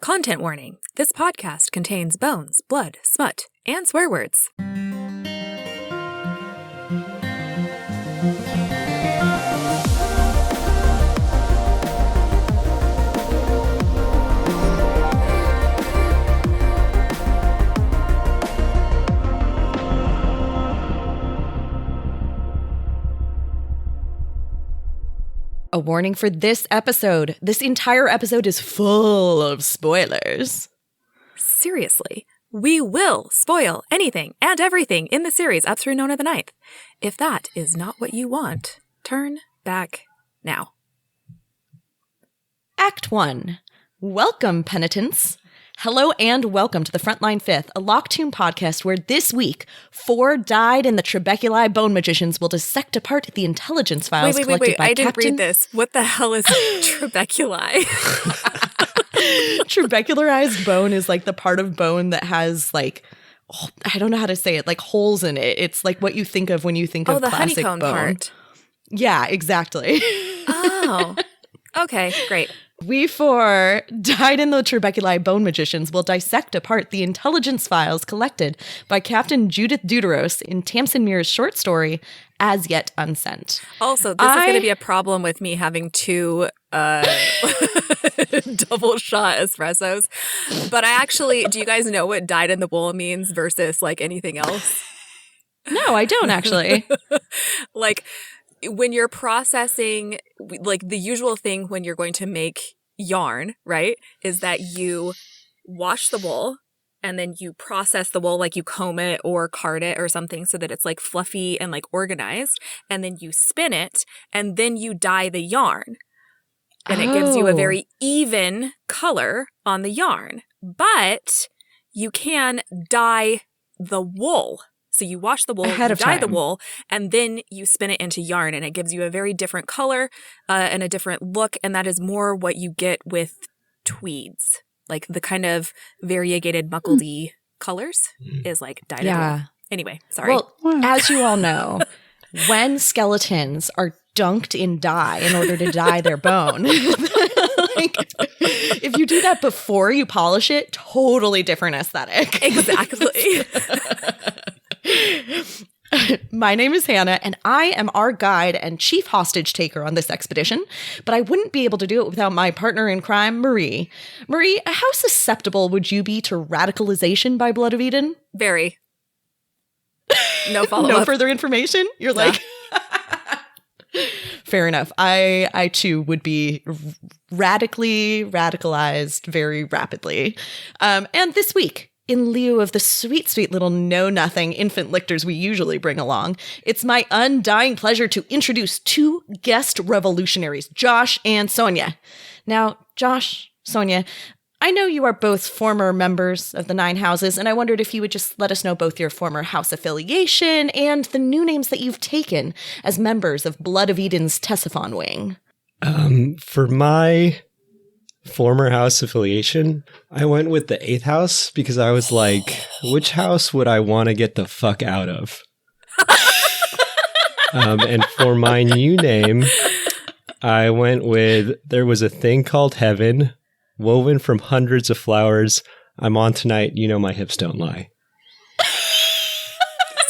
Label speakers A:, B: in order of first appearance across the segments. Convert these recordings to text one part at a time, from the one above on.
A: Content warning. This podcast contains bones, blood, smut, and swear words.
B: A warning for this episode. This entire episode is full of spoilers.
A: Seriously, we will spoil anything and everything in the series up through Nona the Ninth. If that is not what you want, turn back now.
B: Act 1. Welcome, penitents. Hello and welcome to the Frontline Fifth, a Locktoon podcast where this week, 4 dyed in the trabeculi bone magicians will dissect apart the intelligence files collected by
A: I didn't read this. What the hell is trabeculi?
B: Trabecularized bone is like the part of bone that has like, I don't know how to say it, like holes in it. It's like what you think of when you think of
A: the
B: classic
A: honeycomb
B: bone.
A: part.
B: Yeah, exactly.
A: Oh, okay, great.
B: We 4 dyed in the trabeculi bone magicians will dissect apart the intelligence files collected by Captain Judith Deuteros in Tamsin Muir's short story, As Yet Unsent.
A: Also, this is going to be a problem with me having 2 double shot espressos. But I actually, do you guys know what dyed in the wool means versus like anything else?
B: No, I don't actually.
A: Like, when you're processing, like the usual thing when you're going to make yarn, right, is that you wash the wool and then you process the wool, like you comb it or card it or something so that it's like fluffy and like organized. And then you spin it and then you dye the yarn. And it gives you a very even color on the yarn. But you can dye the wool. So you wash the wool, you dye the wool, and then you spin it into yarn, and it gives you a very different color and a different look, and that is more what you get with tweeds. Like the kind of variegated muckledy colors is like dyed in wool. Anyway, sorry.
B: Well, as you all know, when skeletons are dunked in dye in order to dye their bone, like, if you do that before you polish it, totally different aesthetic.
A: Exactly.
B: My name is Hannah, and I am our guide and chief hostage taker on this expedition, but I wouldn't be able to do it without my partner in crime, Marie. Marie, how susceptible would you be to radicalization by Blood of Eden?
A: Very. No follow-up.
B: No further information? You're like... Fair enough. I too would be radically radicalized very rapidly. And this week, in lieu of the sweet, sweet little know-nothing infant lictors we usually bring along, it's my undying pleasure to introduce 2 guest revolutionaries, Josh and Sonia. Now, Josh, Sonia, I know you are both former members of the 9 houses, and I wondered if you would just let us know both your former house affiliation and the new names that you've taken as members of Blood of Eden's Tesiphon wing.
C: For my former house affiliation, I went with the 8th house because I was like, which house would I want to get the fuck out of? And for my new name, I went with, there was a thing called heaven, woven from hundreds of flowers. I'm on tonight, you know my hips don't lie.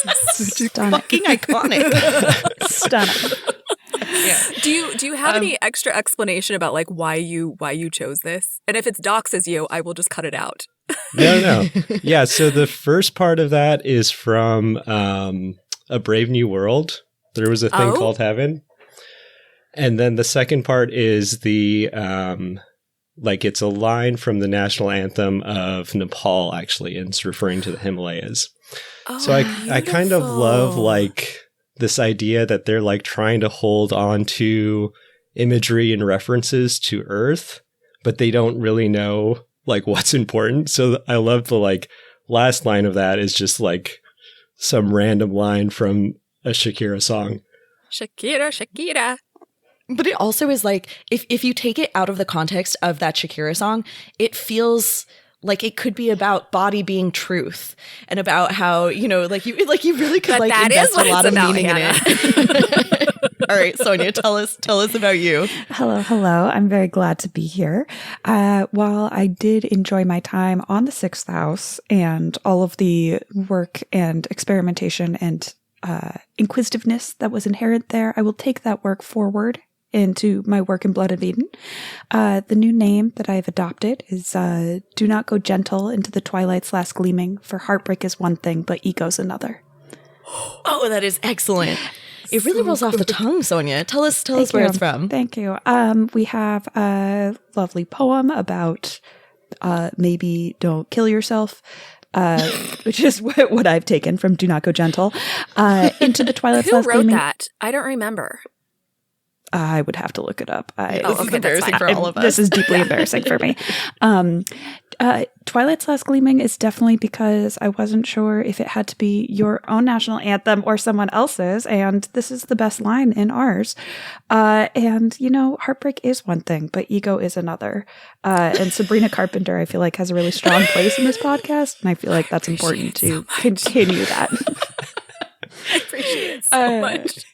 B: Fucking iconic.
D: Stunning.
A: Yeah. Do you have any extra explanation about like why you chose this? And if it's doxes you, I will just cut it out.
C: No. Yeah, so the first part of that is from A Brave New World. There was a thing called heaven. And then the second part is the like it's a line from the national anthem of Nepal, actually, and it's referring to the Himalayas. Oh, so I kind of love like this idea that they're like trying to hold on to imagery and references to Earth, but they don't really know like what's important. So I love the like last line of that is just like some random line from a Shakira song.
A: Shakira, Shakira.
B: But it also is like, if you take it out of the context of that Shakira song, it feels like it could be about body being truth and about how, you know, like you really could like invest a lot of meaning in it. All right, Sonia, tell us about you.
D: Hello. I'm very glad to be here. While I did enjoy my time on the sixth house and all of the work and experimentation and inquisitiveness that was inherent there, I will take that work forward into my work in Blood of Eden. The new name that I've adopted is Do Not Go Gentle into the Twilight's Last Gleaming, for heartbreak is one thing, but ego's another.
B: Oh, that is excellent. It really rolls off the tongue, Sonia. Tell us where it's from.
D: Thank you. We have a lovely poem about maybe don't kill yourself, which is what I've taken from Do Not Go Gentle. Into the Twilight's Last Gleaming.
A: Who wrote that? I don't remember.
D: I would have to look it up.
B: This is embarrassing for all of us.
D: This is deeply embarrassing for me. Twilight's Last Gleaming is definitely because I wasn't sure if it had to be your own national anthem or someone else's, and this is the best line in ours. And, you know, heartbreak is one thing, but ego is another. And Sabrina Carpenter, I feel like, has a really strong place in this podcast, and I feel like that's important to continue that.
A: I appreciate it so much.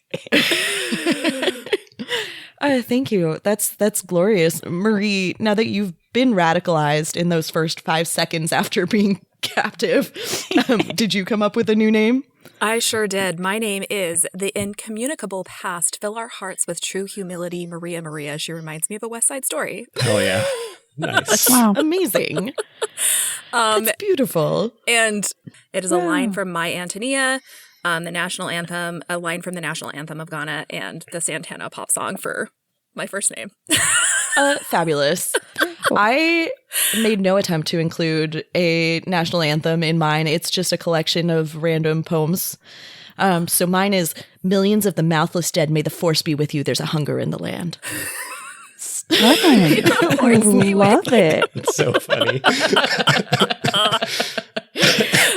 B: Thank you. That's glorious. Marie, now that you've been radicalized in those first 5 seconds after being captive, did you come up with a new name?
A: I sure did. My name is The Incommunicable Past. Fill our hearts with true humility, Maria. She reminds me of a West Side Story.
C: Oh, yeah. Nice.
D: Wow.
B: Amazing. That's beautiful.
A: And it is a line from My Antonia, the national anthem, a line from the national anthem of Ghana, and the Santana pop song for my first name.
B: Fabulous. I made no attempt to include a national anthem in mine. It's just a collection of random poems. So mine is Millions of the Mouthless Dead, may the force be with you. There's a hunger in the land.
D: I love it.
C: It's so funny.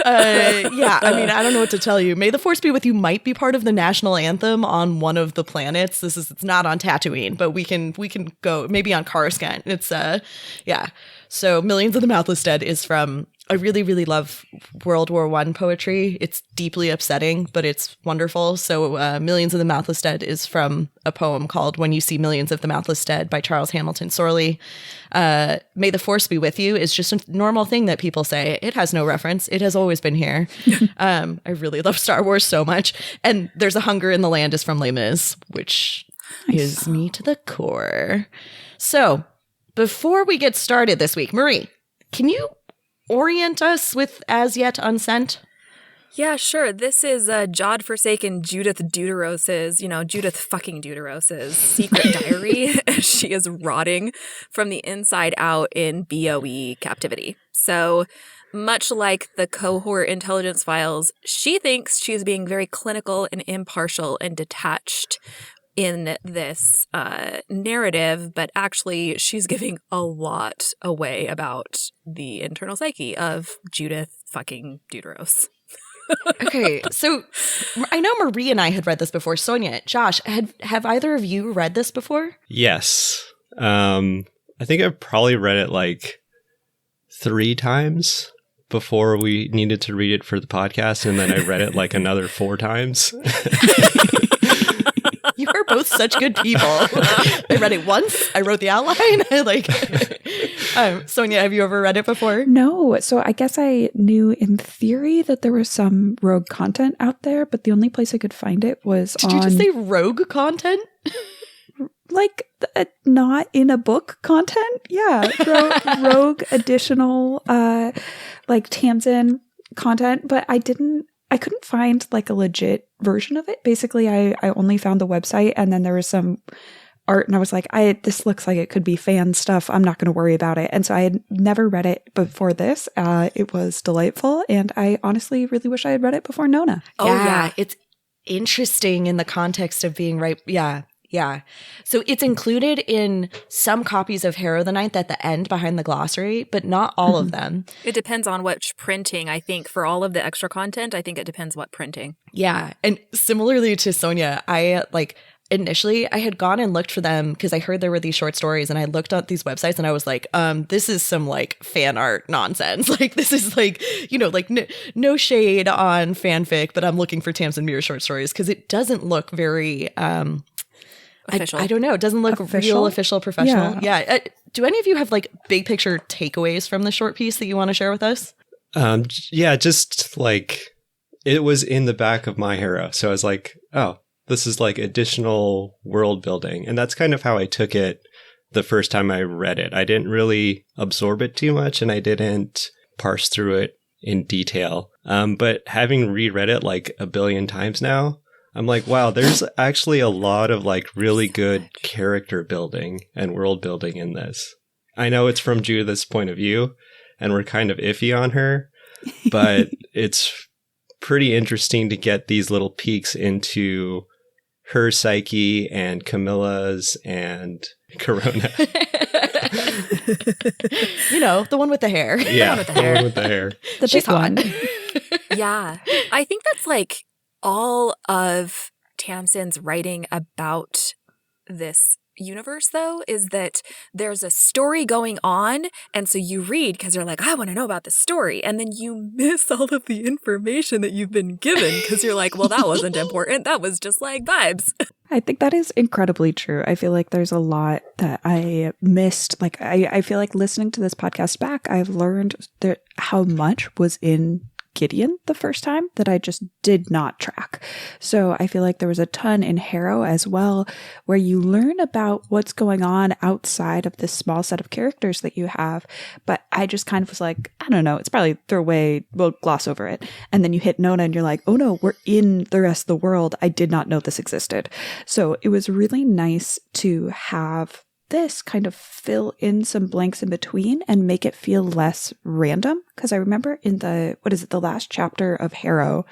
B: Yeah, I mean, I don't know what to tell you. May the Force be with you might be part of the national anthem on one of the planets. It's not on Tatooine, but we can go maybe on Coruscant. It's yeah. So Millions of the Mouthless Dead is from, I really, really love World War I poetry. It's deeply upsetting, but it's wonderful. So Millions of the Mouthless Dead is from a poem called When You See Millions of the Mouthless Dead by Charles Hamilton Sorley. May the Force be with you is just a normal thing that people say. It has no reference. It has always been here. I really love Star Wars so much. And There's a Hunger in the Land is from Les Mis, which is me to the core. So before we get started this week, Marie, can you orient us with As Yet Unsent?
A: Yeah, sure. This is Jod-forsaken Judith Deuteros's, Judith fucking Deuteros's secret diary as she is rotting from the inside out in BOE captivity. So much like the cohort intelligence files, she thinks she's being very clinical and impartial and detached in this narrative, but actually she's giving a lot away about the internal psyche of Judith fucking Deuteros.
B: Okay, so I know Marie and I had read this before. Sonia, Josh, have either of you read this before?
C: Yes. I think I've probably read it like 3 times before we needed to read it for the podcast, and then I read it like another 4 times.
B: You are both such good people. I read it once. I wrote the outline. Sonia, have you ever read it before?
D: No. So I guess I knew in theory that there was some rogue content out there, but the only place I could find it was
B: Did you just say rogue content?
D: Like not in a book content? Yeah. Rogue additional like Tamsin content, but I couldn't find like a legit version of it. Basically, I only found the website, and then there was some art, and I was like, this looks like it could be fan stuff. I'm not going to worry about it. And so I had never read it before this. It was delightful, and I honestly really wish I had read it before Nona.
B: Oh, yeah. It's interesting in the context of being right. Yeah. Yeah. So it's included in some copies of Harrow the Ninth at the end behind the glossary, but not all of them.
A: It depends on which printing, I think. For all of the extra content, I think it depends what printing.
B: Yeah. And similarly to Sonia, I initially I had gone and looked for them because I heard there were these short stories, and I looked at these websites and I was like, this is some like fan art nonsense. Like this is like, you know, like no shade on fanfic, but I'm looking for Tamsin Muir short stories because it doesn't look very
A: Official.
B: I don't know. It doesn't look real, official, professional. Yeah. Do any of you have like big picture takeaways from the short piece that you want to share with us?
C: Yeah, just like it was in the back of my Harrow. So I was like, oh, this is like additional world building. And that's kind of how I took it the first time I read it. I didn't really absorb it too much, and I didn't parse through it in detail. But having reread it like a billion times now, I'm like, wow, there's actually a lot of like really good character building and world building in this. I know it's from Judith's point of view, and we're kind of iffy on her, but it's pretty interesting to get these little peeks into her psyche and Camilla's and Corona.
B: You know, the one with the hair.
C: Yeah, the one with the hair.
D: The
B: She's
D: big one.
A: Yeah. I think that's like all of Tamsin's writing about this universe, though, is that there's a story going on, and so you read because you're like, I want to know about the story, and then you miss all of the information that you've been given because you're like, well, that wasn't important, that was just like vibes.
D: I think that is incredibly true. I feel like there's a lot that I missed. Like I feel like listening to this podcast back, I've learned that how much was in Gideon the first time that I just did not track. So I feel like there was a ton in Harrow as well, where you learn about what's going on outside of this small set of characters that you have. But I just kind of was like, I don't know, it's probably throwaway, we'll gloss over it. And then you hit Nona and you're like, oh no, we're in the rest of the world. I did not know this existed. So it was really nice to have this kind of fill in some blanks in between and make it feel less random. Because I remember in the last chapter of Harrow,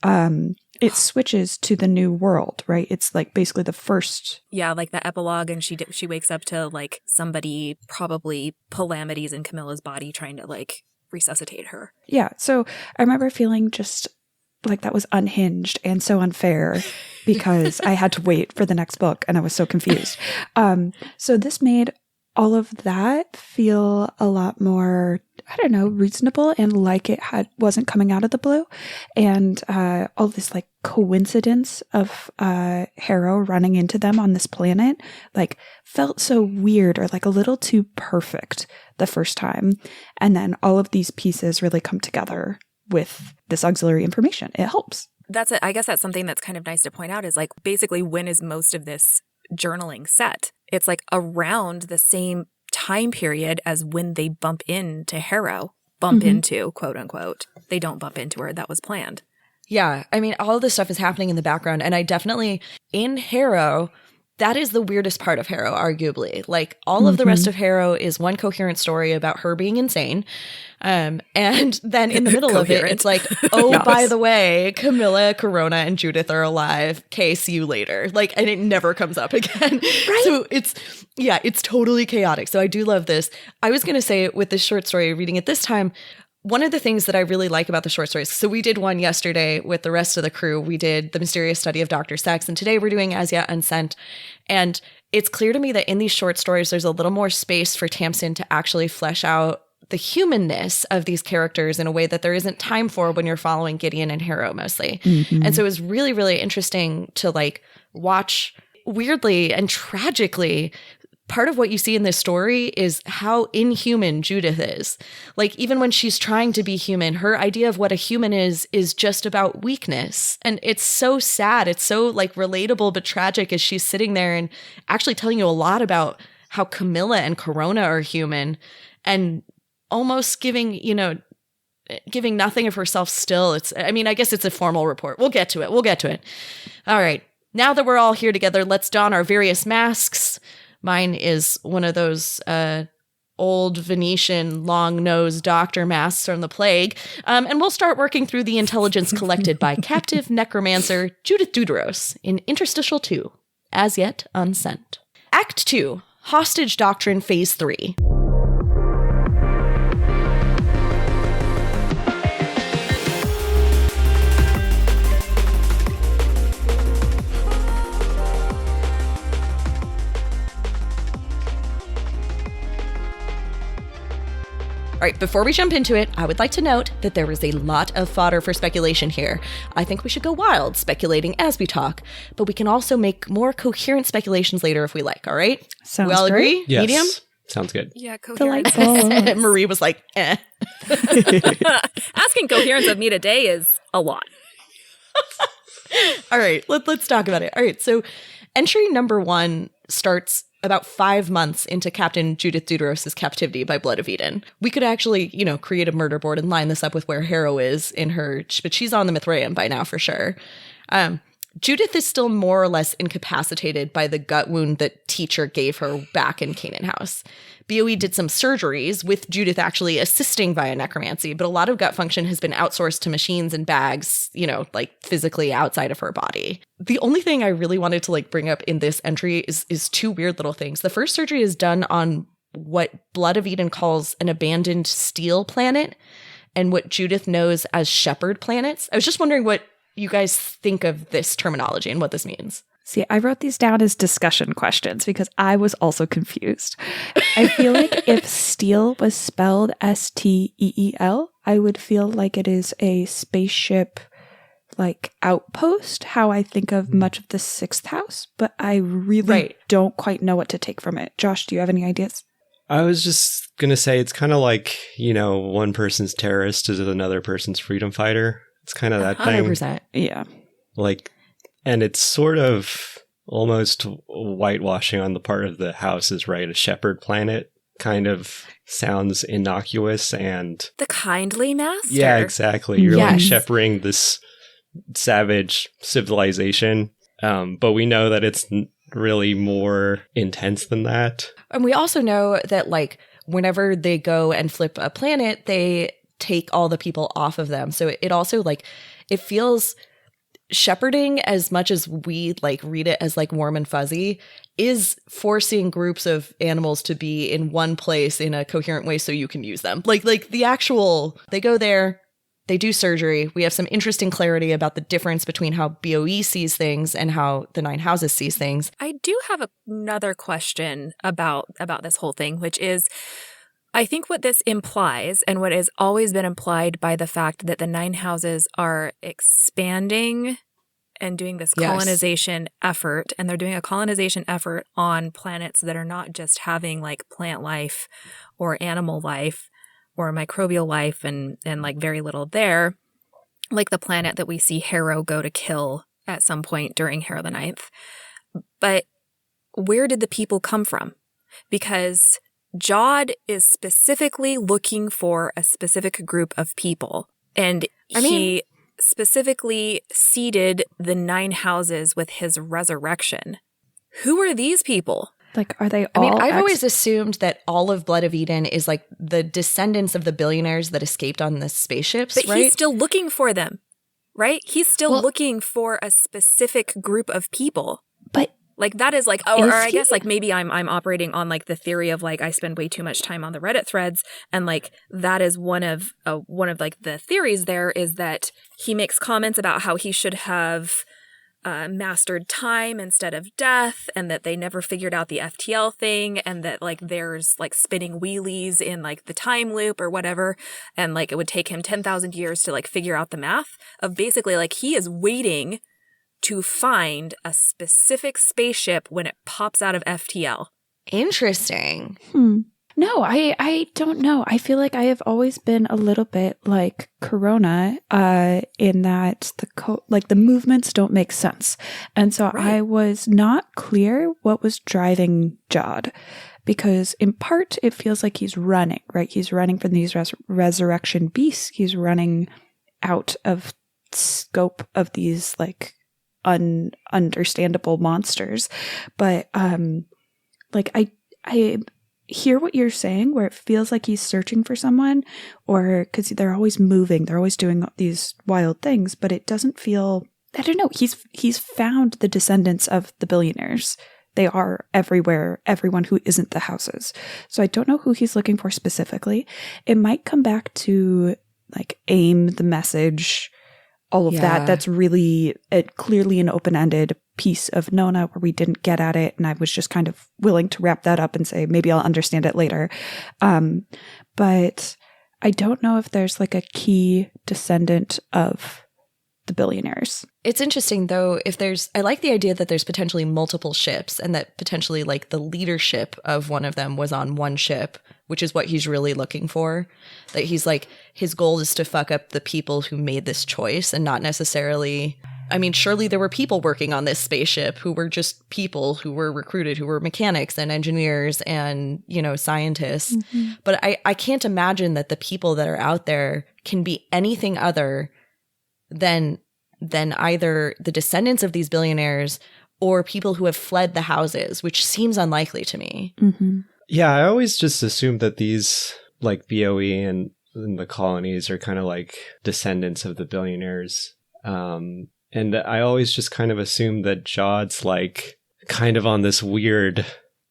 D: it switches to the new world, right? It's like basically the first.
A: Yeah, like the epilogue, and she wakes up to like somebody, probably Calamity's in Camilla's body, trying to like resuscitate her.
D: Yeah, so I remember feeling just like that was unhinged and so unfair because I had to wait for the next book and I was so confused. So this made all of that feel a lot more, I don't know, reasonable and like it wasn't coming out of the blue. And all this like coincidence of Harrow running into them on this planet like felt so weird or like a little too perfect the first time. And then all of these pieces really come together with this auxiliary information. It helps.
A: That's it. I guess that's something that's kind of nice to point out is like basically when is most of this journaling set? It's like around the same time period as when they bump into Harrow. Into, quote unquote. They don't bump into her. That was planned.
B: Yeah. I mean, all of this stuff is happening in the background. And I definitely, in Harrow, that is the weirdest part of Harrow, arguably. Like, all of the rest of Harrow is one coherent story about her being insane. And then in the middle of it, it's like, oh, yes. By the way, Camilla, Corona, and Judith are alive. Okay, see you later. Like, and it never comes up again. Right. So it's totally chaotic. So I do love this. I was going to say with this short story, reading it this time, one of the things that I really like about the short stories, so we did one yesterday with the rest of the crew. We did The Mysterious Study of Dr. Sex, and today we're doing As Yet Unsent. And it's clear to me that in these short stories, there's a little more space for Tamsin to actually flesh out the humanness of these characters in a way that there isn't time for when you're following Gideon and Harrow mostly. And so it was really, really interesting to like watch, weirdly and tragically, part of what you see in this story is how inhuman Judith is. Like, even when she's trying to be human, her idea of what a human is just about weakness. And it's so sad. It's so like relatable, but tragic as she's sitting there and actually telling you a lot about how Camilla and Corona are human and almost giving nothing of herself still. I guess it's a formal report. We'll get to it. All right. Now that we're all here together, let's don our various masks. Mine is one of those old Venetian long-nosed doctor masks from the plague. And we'll start working through the intelligence collected by captive necromancer Judith Duderos in Interstitial 2, As Yet Unsent. Act 2, Hostage Doctrine Phase 3. right, before we jump into it, I would like to note that there is a lot of fodder for speculation here. I think we should go wild speculating as we talk, but we can also make more coherent speculations later if we like, all right?
D: Sounds
B: we all
D: great.
B: agree?
C: Yes.
B: Medium?
C: Sounds good.
A: Yeah, coherence.
D: Delightful.
B: Marie was like, eh.
A: Asking coherence of me today is a lot.
B: All right, let's talk about it. All right, so entry number 1 starts about 5 months into Captain Judith Deuteros' captivity by Blood of Eden. We could actually, create a murder board and line this up with where Harrow is in her, but she's on the Mithraeum by now for sure. Judith is still more or less incapacitated by the gut wound that Teacher gave her back in Canaan House. BOE did some surgeries, with Judith actually assisting via necromancy, but a lot of gut function has been outsourced to machines and bags, physically outside of her body. The only thing I really wanted to bring up in this entry is 2 weird little things. The first surgery is done on what Blood of Eden calls an abandoned steel planet, and what Judith knows as shepherd planets. I was just wondering what you guys think of this terminology and what this means.
D: See, I wrote these down as discussion questions because I was also confused. I feel like if steel was spelled Steel, I would feel like it is a spaceship outpost, how I think of much of the 6th house, but I really don't quite know what to take from it. Josh, do you have any ideas?
C: I was just going to say it's kind of like, one person's terrorist is another person's freedom fighter. It's kind of that
B: 100%.
C: thing.
D: Yeah.
C: And it's sort of almost whitewashing on the part of the houses, right? A shepherd planet kind of sounds innocuous and...
A: The kindly master.
C: Yeah, exactly. You're shepherding this savage civilization. But we know that it's really more intense than that.
B: And we also know that, whenever they go and flip a planet, they take all the people off of them. So it also it feels shepherding, as much as we read it as warm and fuzzy, is forcing groups of animals to be in one place in a coherent way so you can use them. The actual, they go there, they do surgery. We have some interesting clarity about the difference between how BOE sees things and how the 9 houses sees things.
A: I do have another question about this whole thing, which is, I think what this implies, and what has always been implied by the fact that the 9 houses are expanding and doing this colonization effort, and they're doing a colonization effort on planets that are not just having plant life or animal life or microbial life and very little there, like the planet that we see Harrow go to kill at some point during Harrow the Ninth. But where did the people come from? Because Jod is specifically looking for a specific group of people, and he specifically seeded the 9 houses with his resurrection. Who are these people?
D: Are they all...
B: I've always assumed that all of Blood of Eden is the descendants of the billionaires that escaped on the spaceships,
A: but
B: right?
A: He's still looking for them, right? He's still looking for a specific group of people.
D: But...
A: that is or I guess maybe I'm operating on the theory of I spend way too much time on the Reddit threads, and that is one of the theories there, is that he makes comments about how he should have mastered time instead of death, and that they never figured out the FTL thing, and that there's spinning wheelies in the time loop or whatever, and it would take him 10,000 years to figure out the math of basically he is waiting to find a specific spaceship when it pops out of FTL.
B: Interesting.
D: No, I don't know. I feel like I have always been a little bit like Corona in that the movements don't make sense. And so I was not clear what was driving Jod, because in part it feels like he's running, right? He's running from these resurrection beasts. He's running out of scope of these ununderstandable monsters. But I hear what you're saying, where it feels like he's searching for someone, or because they're always moving, they're always doing these wild things, but it doesn't feel, I don't know, he's found the descendants of the billionaires. They are everywhere, everyone who isn't the houses. So I don't know who he's looking for specifically. It might come back to aim, the message, all of that. That's really clearly an open-ended piece of Nona where we didn't get at it, and I was just kind of willing to wrap that up and say maybe I'll understand it later. But I don't know if there's like a key descendant of the billionaires.
B: It's interesting though, I like the idea that there's potentially multiple ships and that potentially like the leadership of one of them was on one ship, which is what he's really looking for. That he's like, his goal is to fuck up the people who made this choice and not necessarily, I mean, surely there were people working on this spaceship who were just people who were recruited, who were mechanics and engineers and, you know, scientists. Mm-hmm. But I can't imagine that the people that are out there can be anything other than either the descendants of these billionaires or people who have fled the houses, which seems unlikely to me.
D: Mm-hmm.
C: Yeah, I always just assumed that these, like, BOE and the colonies are kind of like descendants of the billionaires. And I always just kind of assumed that Jod's, like, kind of on this weird,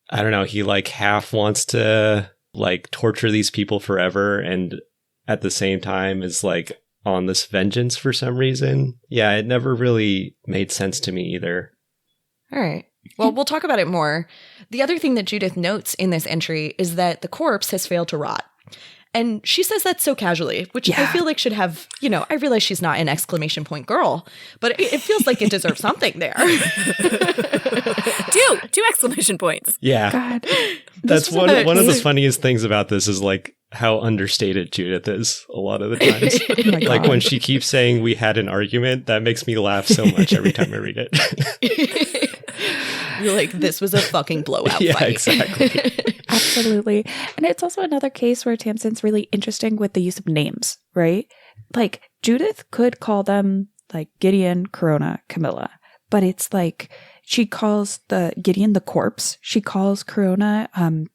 C: I don't know, he, like, half wants to, like, torture these people forever and at the same time is, like, on this vengeance for some reason. Yeah, it never really made sense to me either.
B: All right. Well, we'll talk about it more. The other thing that Judith notes in this entry is that the corpse has failed to rot. And she says that so casually, which I feel like should have, you know, I realize she's not an exclamation point girl, but it feels like it deserves something there.
A: Two exclamation points.
C: Yeah.
D: God.
C: That's one of the funniest things about this is like how understated Judith is a lot of the times.
D: Oh my
C: like
D: God.
C: when she keeps saying we had an argument, that makes me laugh so much every time I read it.
B: You're like, this was a fucking blowout
C: yeah,
B: fight.
C: exactly.
D: Absolutely. And it's also another case where Tamsin's really interesting with the use of names, right? Like Judith could call them like Gideon, Corona, Camilla, but it's like she calls the Gideon the corpse. She calls Corona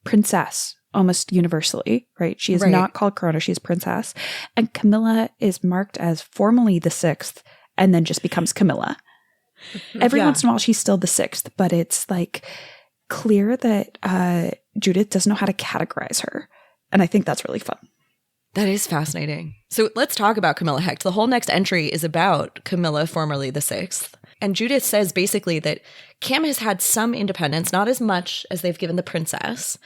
D: princess almost universally, right? She is not called Corona, she's princess. And Camilla is marked as formally the sixth and then just becomes Camilla. Every once in a while, she's still the sixth, but it's like clear that Judith doesn't know how to categorize her. And I think that's really fun.
B: That is fascinating. So let's talk about Camilla Hecht. The whole next entry is about Camilla, formerly the sixth. And Judith says basically that Cam has had some independence, not as much as they've given the princess,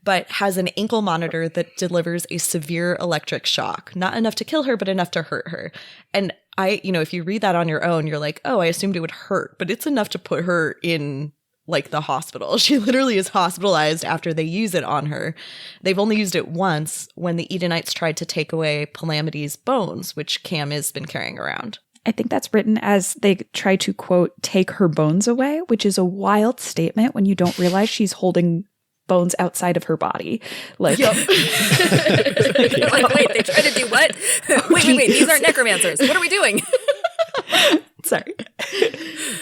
B: but has an ankle monitor that delivers a severe electric shock. Not enough to kill her, but enough to hurt her. And if you read that on your own, you're like, oh, I assumed it would hurt, but it's enough to put her in like the hospital. She literally is hospitalized after they use it on her. They've only used it once when the Edenites tried to take away Palamides' bones, which Cam has been carrying around.
D: I think that's written as they try to, quote, take her bones away, which is a wild statement when you don't realize she's holding bones outside of her body. Like,
A: like, wait, they try to do what? wait, these aren't necromancers. What are we doing?
D: Sorry.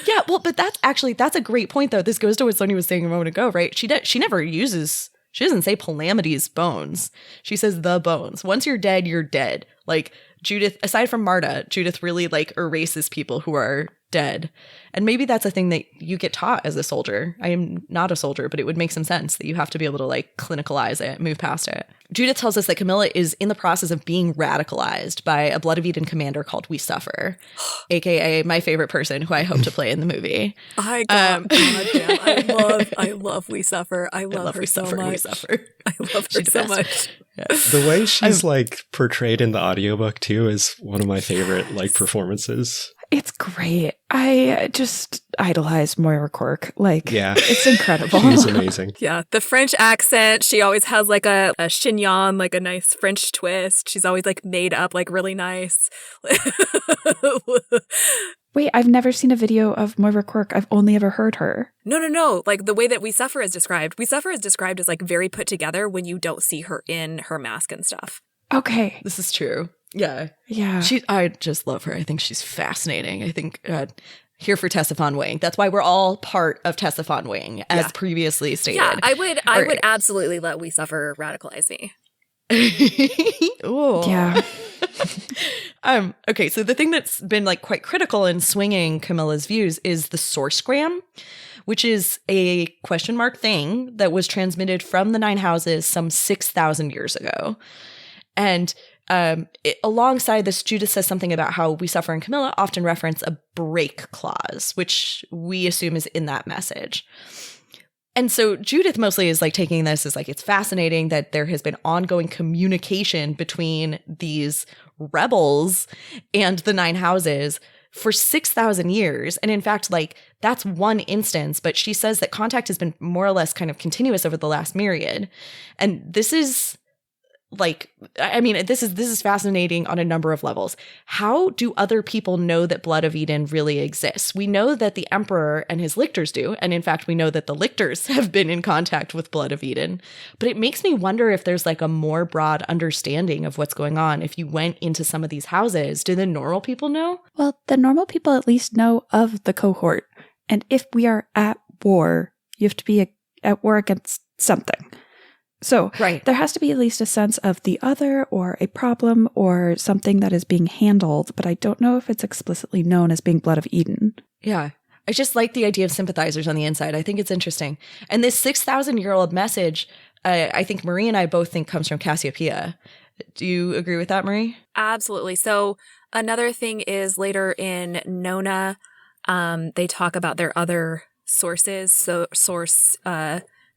B: Yeah, well, but that's a great point, though. This goes to what Sonia was saying a moment ago, right? She doesn't say Palamides' bones. She says the bones. Once you're dead, you're dead. Like, Judith, aside from Marta, Judith really like erases people who are dead. And maybe that's a thing that you get taught as a soldier. I am not a soldier, but it would make some sense that you have to be able to like clinicalize it, move past it. Judith tells us that Camilla is in the process of being radicalized by a Blood of Eden commander called We Suffer, aka my favorite person who I hope to play in the movie.
A: I love We Suffer. I love her so much.
B: We Suffer.
A: I love her so much.
B: Yeah.
C: The way she's like portrayed in the audiobook too is one of my favorite like performances.
D: It's great. I just idolize Moira Quirk. Like,
C: yeah,
D: it's incredible.
C: She's amazing.
A: Yeah, the French accent. She always has like a chignon, like a nice French twist. She's always like made up, like really nice.
D: Wait, I've never seen a video of Moira Quirk. I've only ever heard her.
A: No. Like the way that We Suffer is described. We Suffer is described as like very put together when you don't see her in her mask and stuff.
D: Okay.
B: This is true. Yeah.
D: Yeah.
B: I just love her. I think she's fascinating. I think here for Tessa Von Wing. That's why we're all part of Tessa Von Wing, as previously stated.
A: Yeah, I would absolutely let We Suffer radicalize me.
B: Ooh.
D: Yeah.
B: Okay, so the thing that's been like quite critical in swinging Camilla's views is the sourcegram, which is a question mark thing that was transmitted from the Nine Houses some 6,000 years ago. And alongside this, Judith says something about how We Suffer and Camilla often reference a break clause, which we assume is in that message. And so Judith mostly is like taking this as like, it's fascinating that there has been ongoing communication between these rebels and the Nine Houses for 6,000 years. And in fact, like that's one instance, but she says that contact has been more or less kind of continuous over the last myriad. And this is like, I mean, this is fascinating on a number of levels. How do other people know that Blood of Eden really exists? We know that the Emperor and his lictors do, and in fact, we know that the lictors have been in contact with Blood of Eden. But it makes me wonder if there's like a more broad understanding of what's going on. If you went into some of these houses, do the normal people know?
D: Well, the normal people at least know of the cohort. And if we are at war, you have to be at war against something. So
B: right.
D: There has to be at least a sense of the other or a problem or something that is being handled, but I don't know if it's explicitly known as being Blood of Eden.
B: Yeah. I just like the idea of sympathizers on the inside. I think it's interesting. And this 6,000-year-old message, I think Marie and I both think comes from Cassiopeia. Do you agree with that, Marie?
A: Absolutely. So another thing is later in Nona, they talk about their other sources. So source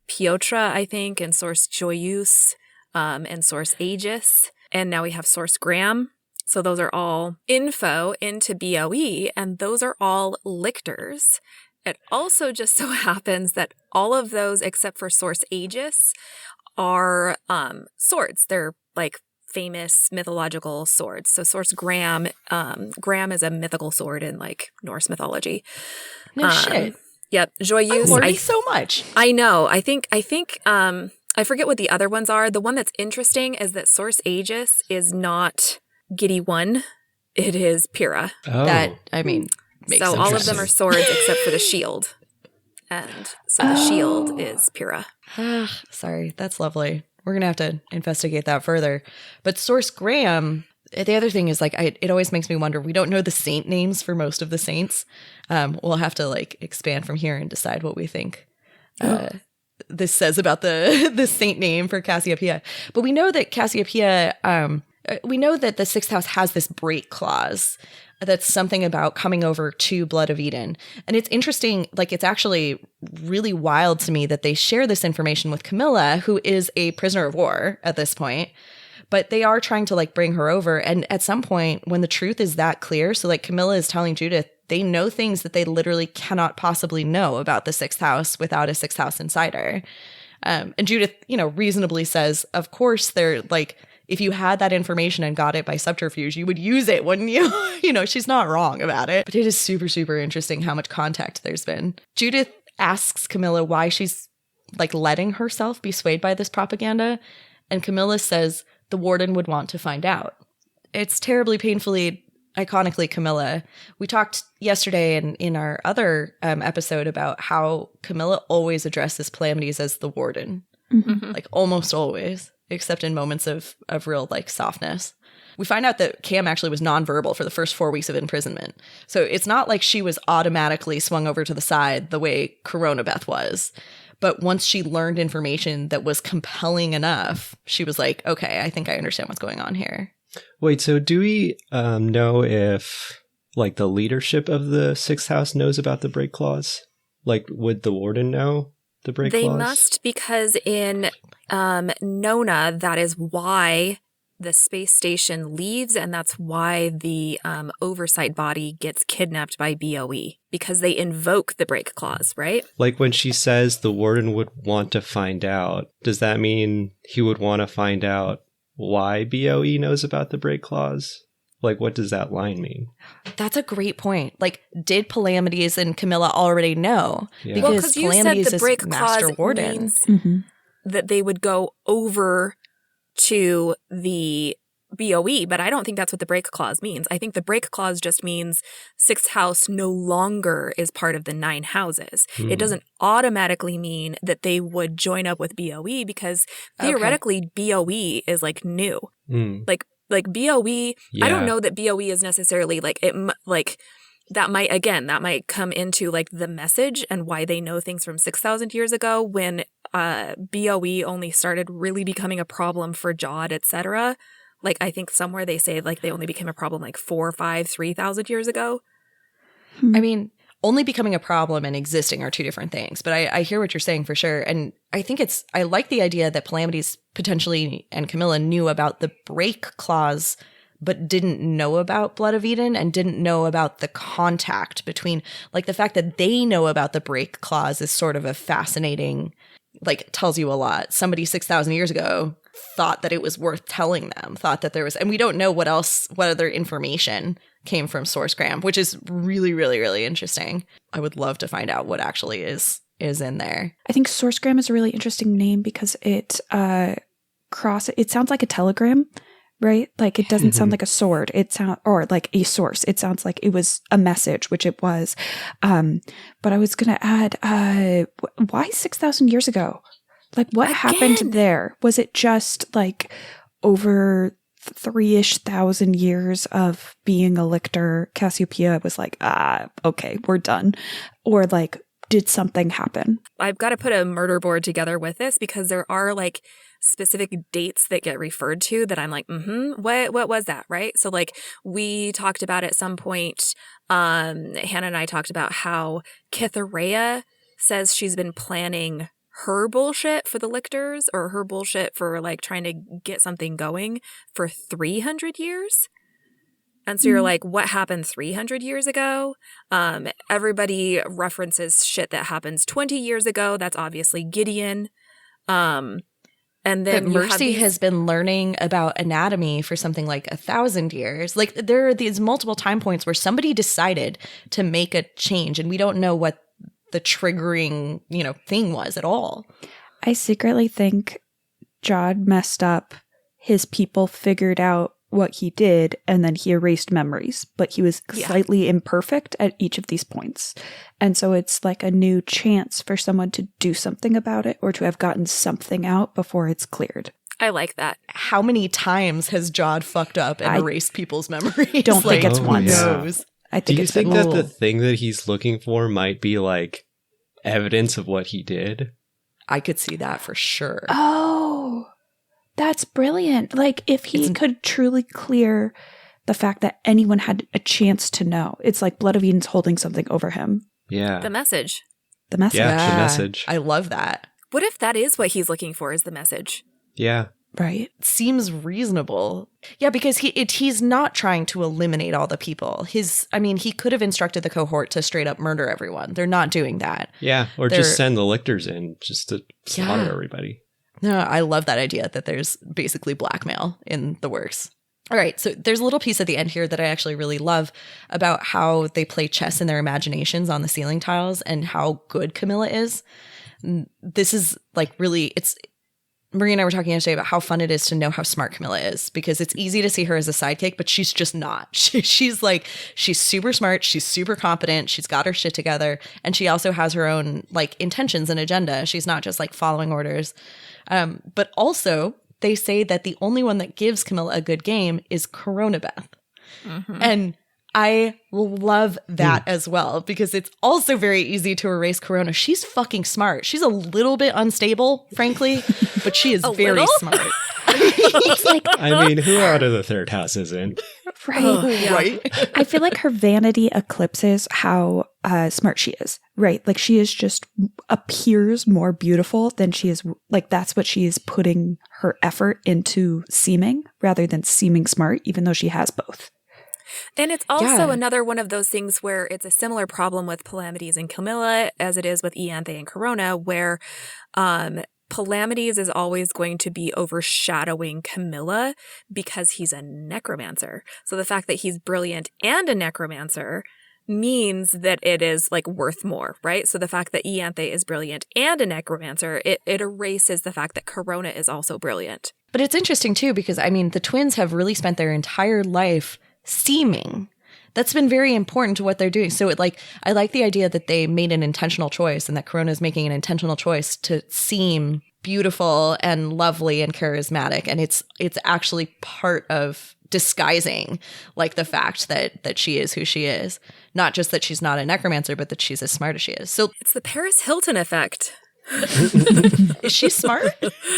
A: Piotra, I think, and source Joyeuse, and source Aegis. And now we have source Graham. So those are all info into BOE, and those are all lictors. It also just so happens that all of those, except for source Aegis, are swords. They're like famous mythological swords. So source Graham, Graham is a mythical sword in like Norse mythology.
B: No shit.
A: Yep, Joyeuse.
B: I'm learning so much.
A: I know. I think. I forget what the other ones are. The one that's interesting is that source Aegis is not Giddy One. It is Pyrrha.
C: Oh.
B: That, I mean, makes
A: So
B: sense.
A: all of them are swords except for the shield. And so the shield is Pyrrha.
B: Sorry, that's lovely. We're going to have to investigate that further. But source Graham, the other thing is like, it always makes me wonder, we don't know the saint names for most of the saints. We'll have to like expand from here and decide what we think this says about the saint name for Cassiopeia. But we know that Cassiopeia, we know that the sixth house has this break clause. That's something about coming over to Blood of Eden. And it's interesting, like it's actually really wild to me that they share this information with Camilla, who is a prisoner of war at this point. But they are trying to like bring her over. And at some point when the truth is that clear, so like Camilla is telling Judith, they know things that they literally cannot possibly know about the sixth house without a sixth house insider. And Judith, reasonably says, of course, they're like, if you had that information and got it by subterfuge, you would use it, wouldn't you? She's not wrong about it. But it is super, super interesting how much contact there's been. Judith asks Camilla why she's like letting herself be swayed by this propaganda. And Camilla says the warden would want to find out. It's terribly, painfully, iconically Camilla. We talked yesterday in our other episode about how Camilla always addresses Palamedes as the warden.
D: Mm-hmm.
B: Like almost always, except in moments of real like softness. We find out that Cam actually was nonverbal for the first 4 weeks of imprisonment. So it's not like she was automatically swung over to the side the way Coronabeth was. But once she learned information that was compelling enough, she was like, okay, I think I understand what's going on here.
C: Wait, so do we know if like the leadership of the sixth house knows about the break clause? Like, would the warden know the break clause?
A: They must, because in Nona, that is why the space station leaves, and that's why the oversight body gets kidnapped by BOE, because they invoke the break clause, right?
C: Like when she says the warden would want to find out, does that mean he would want to find out why BOE knows about the break clause? Like, what does that line mean?
B: That's a great point. Like, did Palamedes and Camilla already know?
C: Yeah.
B: Because
A: you
B: Palamedes
A: said the break
B: is master
A: clause
B: warden.
A: means
D: Mm-hmm.
A: that they would go over to the BOE, but I don't think that's what the break clause means. I think the break clause just means sixth house no longer is part of the nine houses. It doesn't automatically mean that they would join up with BOE, because theoretically BOE is like new. Like BOE,
C: Yeah.
A: I don't know that BOE is necessarily like it. Like that might come into like the message and why they know things from 6,000 years ago when BOE only started really becoming a problem for Jod, etc. Like I think somewhere they say like they only became a problem like 4, 5, 3,000 years ago.
B: I mean, only becoming a problem and existing are two different things. But I hear what you're saying for sure. And I think I like the idea that Calamities potentially and Camilla knew about the break clause, but didn't know about Blood of Eden and didn't know about the contact between, like, the fact that they know about the break clause is sort of a fascinating, like, tells you a lot. Somebody 6,000 years ago thought that it was worth telling them, thought that there was, and we don't know what other information came from Sourcegram, which is really, really, really interesting. I would love to find out what actually is in there.
D: I think Sourcegram is a really interesting name because it sounds like a telegram, right? Like it doesn't sound like a sword. Or like a source. It sounds like it was a message, which it was. But I was going to add, why 6,000 years ago? Like what happened there? Was it just like over 3,000 years of being a lictor? Cassiopeia was like, okay, we're done. Or like, did something happen?
A: I've got to put a murder board together with this because there are like specific dates that get referred to that I'm like, what was that, right? So like we talked about at some point, Hannah and I talked about how Cytherea says she's been planning her bullshit for the lictors, or her bullshit for like trying to get something going for 300 years. And so you're like, what happened 300 years ago? Everybody references shit that happens 20 years ago. That's obviously Gideon. And then
B: Mercy has been learning about anatomy for something like 1,000 years. Like there are these multiple time points where somebody decided to make a change, and we don't know what the triggering, thing was at all.
D: I secretly think Jod messed up. His people figured out what he did, and then he erased memories, but he was slightly imperfect at each of these points. And so it's like a new chance for someone to do something about it, or to have gotten something out before it's cleared.
A: I like that.
B: How many times has Jod fucked up and erased people's memories?
D: Don't think it's once.
C: Yeah.
D: I think
C: Do you think that the thing that he's looking for might be like evidence of what he did?
B: I could see that for sure.
D: Oh, that's brilliant. Like if he could truly clear the fact that anyone had a chance to know. It's like Blood of Eden's holding something over him.
C: Yeah.
A: The message.
D: The message.
C: Yeah, the message.
B: I love that.
A: What if that is what he's looking for, is the message?
C: Yeah.
D: Right.
B: Seems reasonable. Yeah, because he's not trying to eliminate all the people. He could have instructed the cohort to straight up murder everyone. They're not doing that.
C: Yeah, or just send the lictors in just to slaughter everybody.
B: No, I love that idea that there's basically blackmail in the works. All right, so there's a little piece at the end here that I actually really love about how they play chess in their imaginations on the ceiling tiles and how good Camilla is. This is like really, Marie and I were talking yesterday about how fun it is to know how smart Camilla is, because it's easy to see her as a sidekick, but she's just not. She's super smart. She's super competent. She's got her shit together. And she also has her own like intentions and agenda. She's not just like following orders. But also they say that the only one that gives Camilla a good game is Coronabeth. Mm-hmm. And I love that as well, because it's also very easy to erase Corona. She's fucking smart. She's a little bit unstable, frankly, but she is very smart.
C: I mean, who out of the third house isn't?
D: Right.
B: Right.
D: I feel like her vanity eclipses how smart she is, right? Like she is just appears more beautiful than she is. Like that's what she is putting her effort into seeming, rather than seeming smart, even though she has both.
A: And it's also another one of those things where it's a similar problem with Calamities and Camilla as it is with Ianthe and Corona, where Calamities is always going to be overshadowing Camilla because he's a necromancer. So the fact that he's brilliant and a necromancer means that it is like worth more, right? So the fact that Ianthe is brilliant and a necromancer, it erases the fact that Corona is also brilliant.
B: But it's interesting too, because I mean, the twins have really spent their entire life seeming. That's been very important to what they're doing. So I like the idea that they made an intentional choice, and that Corona is making an intentional choice to seem beautiful and lovely and charismatic. And it's actually part of disguising like the fact that she is who she is. Not just that she's not a necromancer, but that she's as smart as she is. So
A: it's the Paris Hilton effect.
B: Is she smart?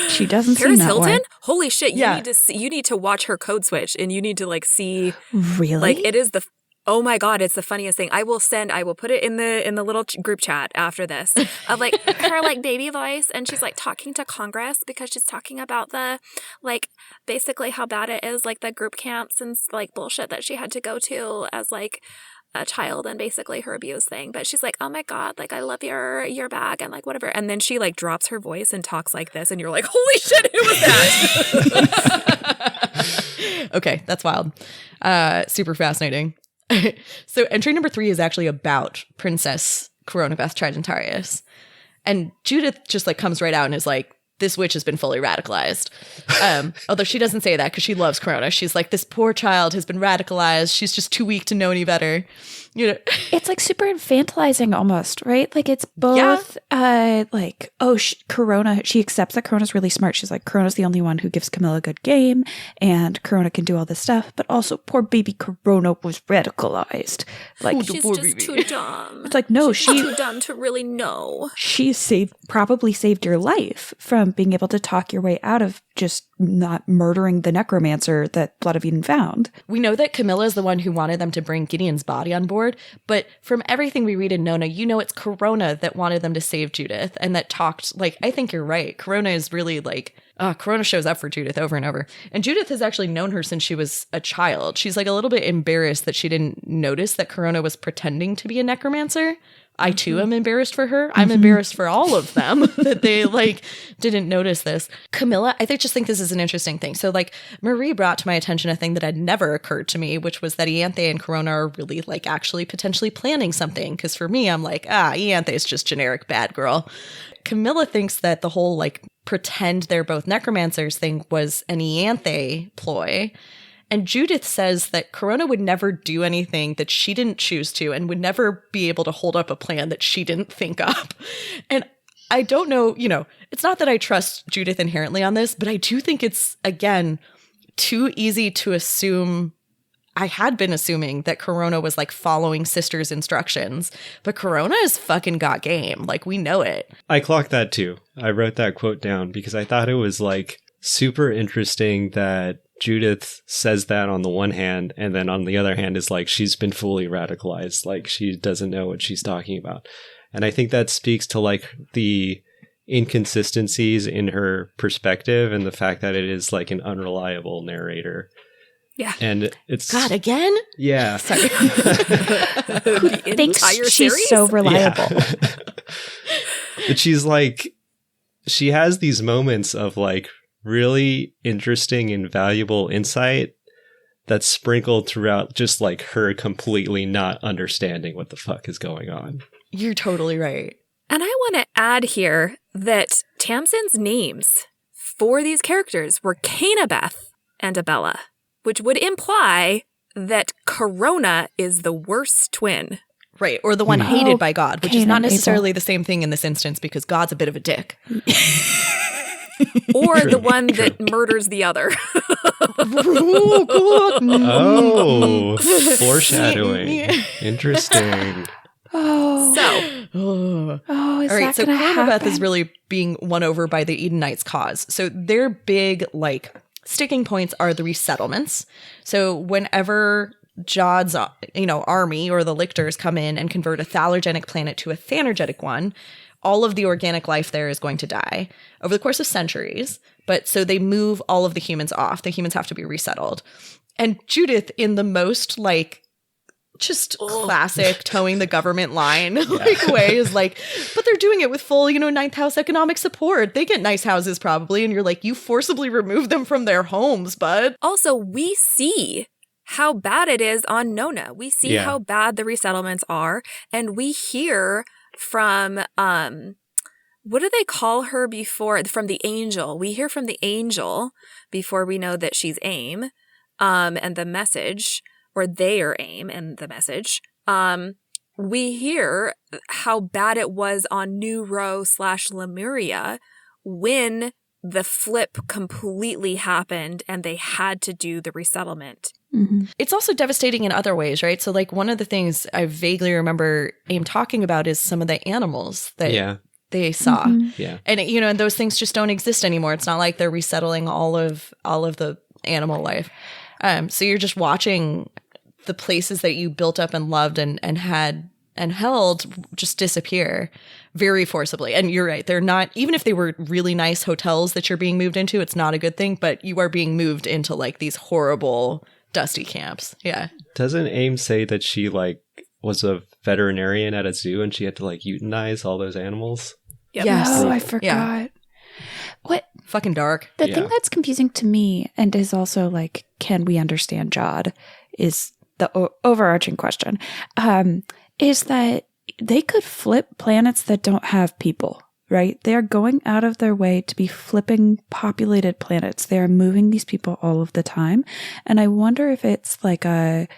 D: She doesn't
A: Paris
D: seem that
A: Hilton?
D: way.
A: Holy shit! You need to watch her code switch, and you need to like see.
D: Really?
A: Like it is the Oh my God, it's the funniest thing. I will put it in the little group chat after this of like her like baby voice. And she's like talking to Congress because she's talking about the like basically how bad it is, like the group camps and like bullshit that she had to go to as like a child and basically her abuse thing. But she's like, oh my God, like I love your bag and like whatever. And then she like drops her voice and talks like this. And you're like, holy shit, who was that?
B: Okay, that's wild. Super fascinating. So entry number 3 is actually about Princess Coronabeth Tridentarius. And Judith just like comes right out and is like, this witch has been fully radicalized. Although she doesn't say that because she loves Corona. She's like, this poor child has been radicalized. She's just too weak to know any better. You know,
D: it's like super infantilizing almost, right? Like it's both like, oh, Corona, she accepts that Corona's really smart. She's like, Corona's the only one who gives Camilla a good game and Corona can do all this stuff. But also poor baby Corona was radicalized. Like
A: she's just too dumb.
D: It's like, no,
A: she's too dumb to really know.
D: She probably saved your life from being able to talk your way out of just not murdering the necromancer that Blood of Eden found.
B: We know that Camilla is the one who wanted them to bring Gideon's body on board, but from everything we read in Nona, you know it's Corona that wanted them to save Judith and that talked, like, I think you're right. Corona is really like, Corona shows up for Judith over and over. And Judith has actually known her since she was a child. She's like a little bit embarrassed that she didn't notice that Corona was pretending to be a necromancer. I too am embarrassed for her. I'm embarrassed for all of them that they like didn't notice this. Camilla, I just think this is an interesting thing. So like Marie brought to my attention a thing that had never occurred to me, which was that Ianthe and Corona are really like actually potentially planning something. Because for me, I'm like, Ianthe is just generic bad girl. Camilla thinks that the whole like pretend they're both necromancers thing was an Ianthe ploy. And Judith says that Corona would never do anything that she didn't choose to and would never be able to hold up a plan that she didn't think up. And I don't know, it's not that I trust Judith inherently on this, but I do think it's, again, too easy to assume. I had been assuming that Corona was like following Sister's instructions, but Corona has fucking got game. Like, we know it.
C: I clocked that too. I wrote that quote down because I thought it was like super interesting that Judith says that on the one hand, and then on the other hand is like she's been fully radicalized, like she doesn't know what she's talking about. And I think that speaks to like the inconsistencies in her perspective and the fact that it is like an unreliable narrator.
A: Yeah.
C: And it's
B: God again?
C: Yeah.
B: Sorry.
D: Thanks. She's so reliable.
C: Yeah. But she's like, she has these moments of like really interesting and valuable insight that's sprinkled throughout just like her completely not understanding what the fuck is going on.
B: You're totally right.
A: And I want to add here that Tamsin's names for these characters were Canabeth and Abella, which would imply that Corona is the worst twin.
B: Right, or the one hated by God, which is not necessarily
D: Abel.
B: the same thing in this instance because God's a bit of a dick.
A: Or the one that murders the other.
C: Oh, foreshadowing. Interesting.
D: Oh.
A: So.
D: Oh, is
B: all right,
D: that
B: so
D: gonna
B: Coronabeth
D: happen?
B: is really being won over by the Edenites' cause. So their big, like, sticking points are the resettlements. So whenever Jod's, army or the lictors come in and convert a thallergenic planet to a thanergetic one, all of the organic life there is going to die over the course of centuries. But so they move all of the humans off. The humans have to be resettled. And Judith, in the most like just classic towing the government line way, is like, but they're doing it with full, ninth house economic support. They get nice houses probably. And you're like, you forcibly remove them from their homes, bud.
A: Also, we see how bad it is on Nona. We see how bad the resettlements are. And we hear from, what do they call her before? From the angel. We hear from the angel before we know that she's AIM, and the message, or they are AIM and the message. We hear how bad it was on New Row / Lemuria when the flip completely happened and they had to do the resettlement.
D: Mm-hmm.
B: It's also devastating in other ways, right? So like one of the things I vaguely remember AIM talking about is some of the animals that they saw.
D: Mm-hmm.
C: Yeah.
B: And and those things just don't exist anymore. It's not like they're resettling all of the animal life. So you're just watching the places that you built up and loved and had and held just disappear very forcibly. And you're right. They're not, even if they were really nice hotels that you're being moved into, it's not a good thing, but you are being moved into like these horrible dusty camps. Yeah.
C: Doesn't AIM say that she like was a veterinarian at a zoo and she had to like euthanize all those animals?
A: Yep.
B: Yes.
D: Oh, I forgot.
B: Yeah.
D: What?
B: Fucking dark.
D: The thing that's confusing to me and is also like, can we understand Jod is the overarching question, is that they could flip planets that don't have people, right? They are going out of their way to be flipping populated planets. They are moving these people all of the time. And I wonder if it's like a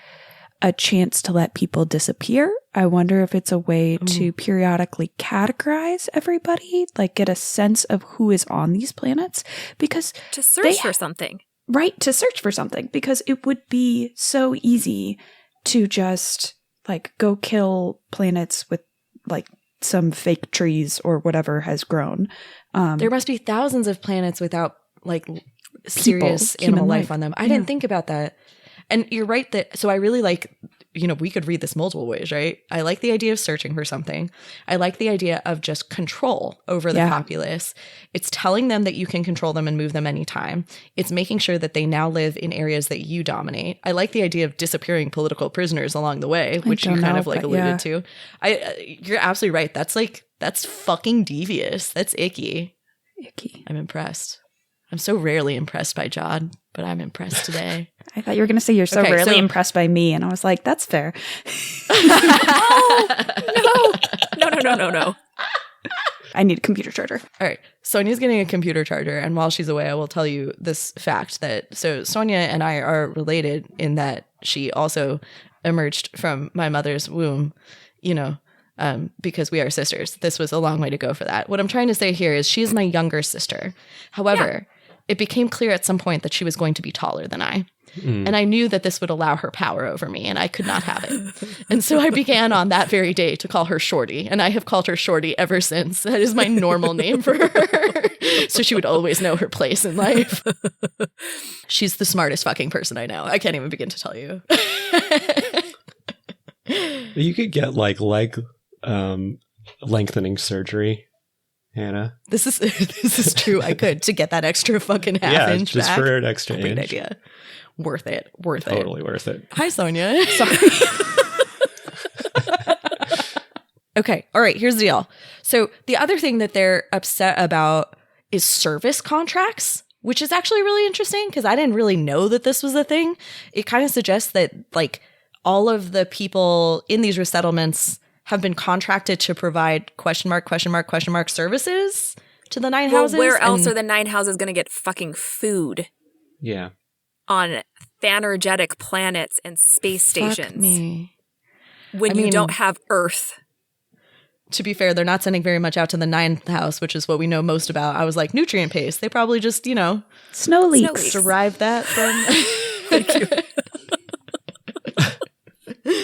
D: chance to let people disappear. I wonder if it's a way to periodically categorize everybody, like get a sense of who is on these planets, because
A: to search for something.
D: Right, to search for something, because it would be so easy to just like go kill planets with like some fake trees or whatever has grown.
B: There must be thousands of planets without like serious animal life on them. I didn't think about that. And you're right that, so I really like, you know, we could read this multiple ways, right? I like the idea of searching for something. I like the idea of just control over the populace. It's telling them that you can control them and move them anytime. It's making sure that they now live in areas that you dominate. I like the idea of disappearing political prisoners along the way, which you kind of like alluded to. You're absolutely right. That's fucking devious. That's icky. I'm impressed. I'm so rarely impressed by Jod, but I'm impressed today.
D: I thought you were going to say you're so rarely impressed by me, and I was like, that's fair.
A: No.
D: I need a computer charger.
B: All right. Sonia's getting a computer charger, and while she's away, I will tell you this fact that, so Sonia and I are related in that she also emerged from my mother's womb, you know, because we are sisters. This was a long way to go for that. What I'm trying to say here is she is my younger sister. However, it became clear at some point that she was going to be taller than I. And I knew that this would allow her power over me, and I could not have it. And so I began on that very day to call her Shorty, and I have called her Shorty ever since. That is my normal name for her. So she would always know her place in life. She's the smartest fucking person I know. I can't even begin to tell you.
C: You could get like leg lengthening surgery, Hannah.
B: This is true. I could, to get that extra fucking half inch
C: just
B: back.
C: for an extra
B: Great
C: inch.
B: idea. Worth it.
C: Totally worth it.
B: Hi, Sonia. Sorry. Okay. All right. Here's the deal. So the other thing that they're upset about is service contracts, which is actually really interesting because I didn't really know that this was a thing. It kind of suggests that like all of the people in these resettlements have been contracted to provide ? Services to the Nine Houses.
A: Where else are the Nine Houses going to get fucking food?
C: Yeah.
A: On thanergetic planets and space stations.
B: Fuck me.
A: When you don't have Earth.
B: To be fair, they're not sending very much out to the Ninth House, which is what we know most about. I was like, nutrient paste. They probably just, you know,
D: snow leaks.
B: Derived that from. Thank you.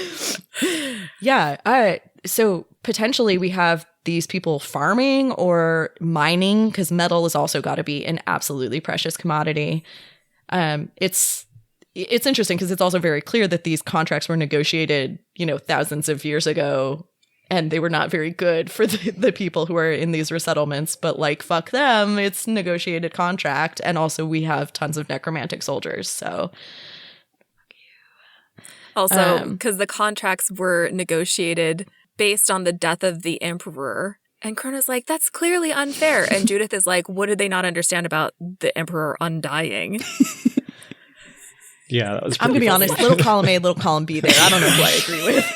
B: Yeah. So potentially we have these people farming or mining, because metal has also got to be an absolutely precious commodity. It's interesting because it's also very clear that these contracts were negotiated, you know, thousands of years ago, and they were not very good for the people who are in these resettlements. But like, fuck them, it's negotiated contract, and also we have tons of necromantic soldiers. So
A: also because the contracts were negotiated based on the death of the emperor. And Krona's like, that's clearly unfair. And Judith is like, what did they not understand about the emperor undying?
C: Yeah, that was
B: I'm going to be honest, little column A, little column B there. I don't know who I agree with.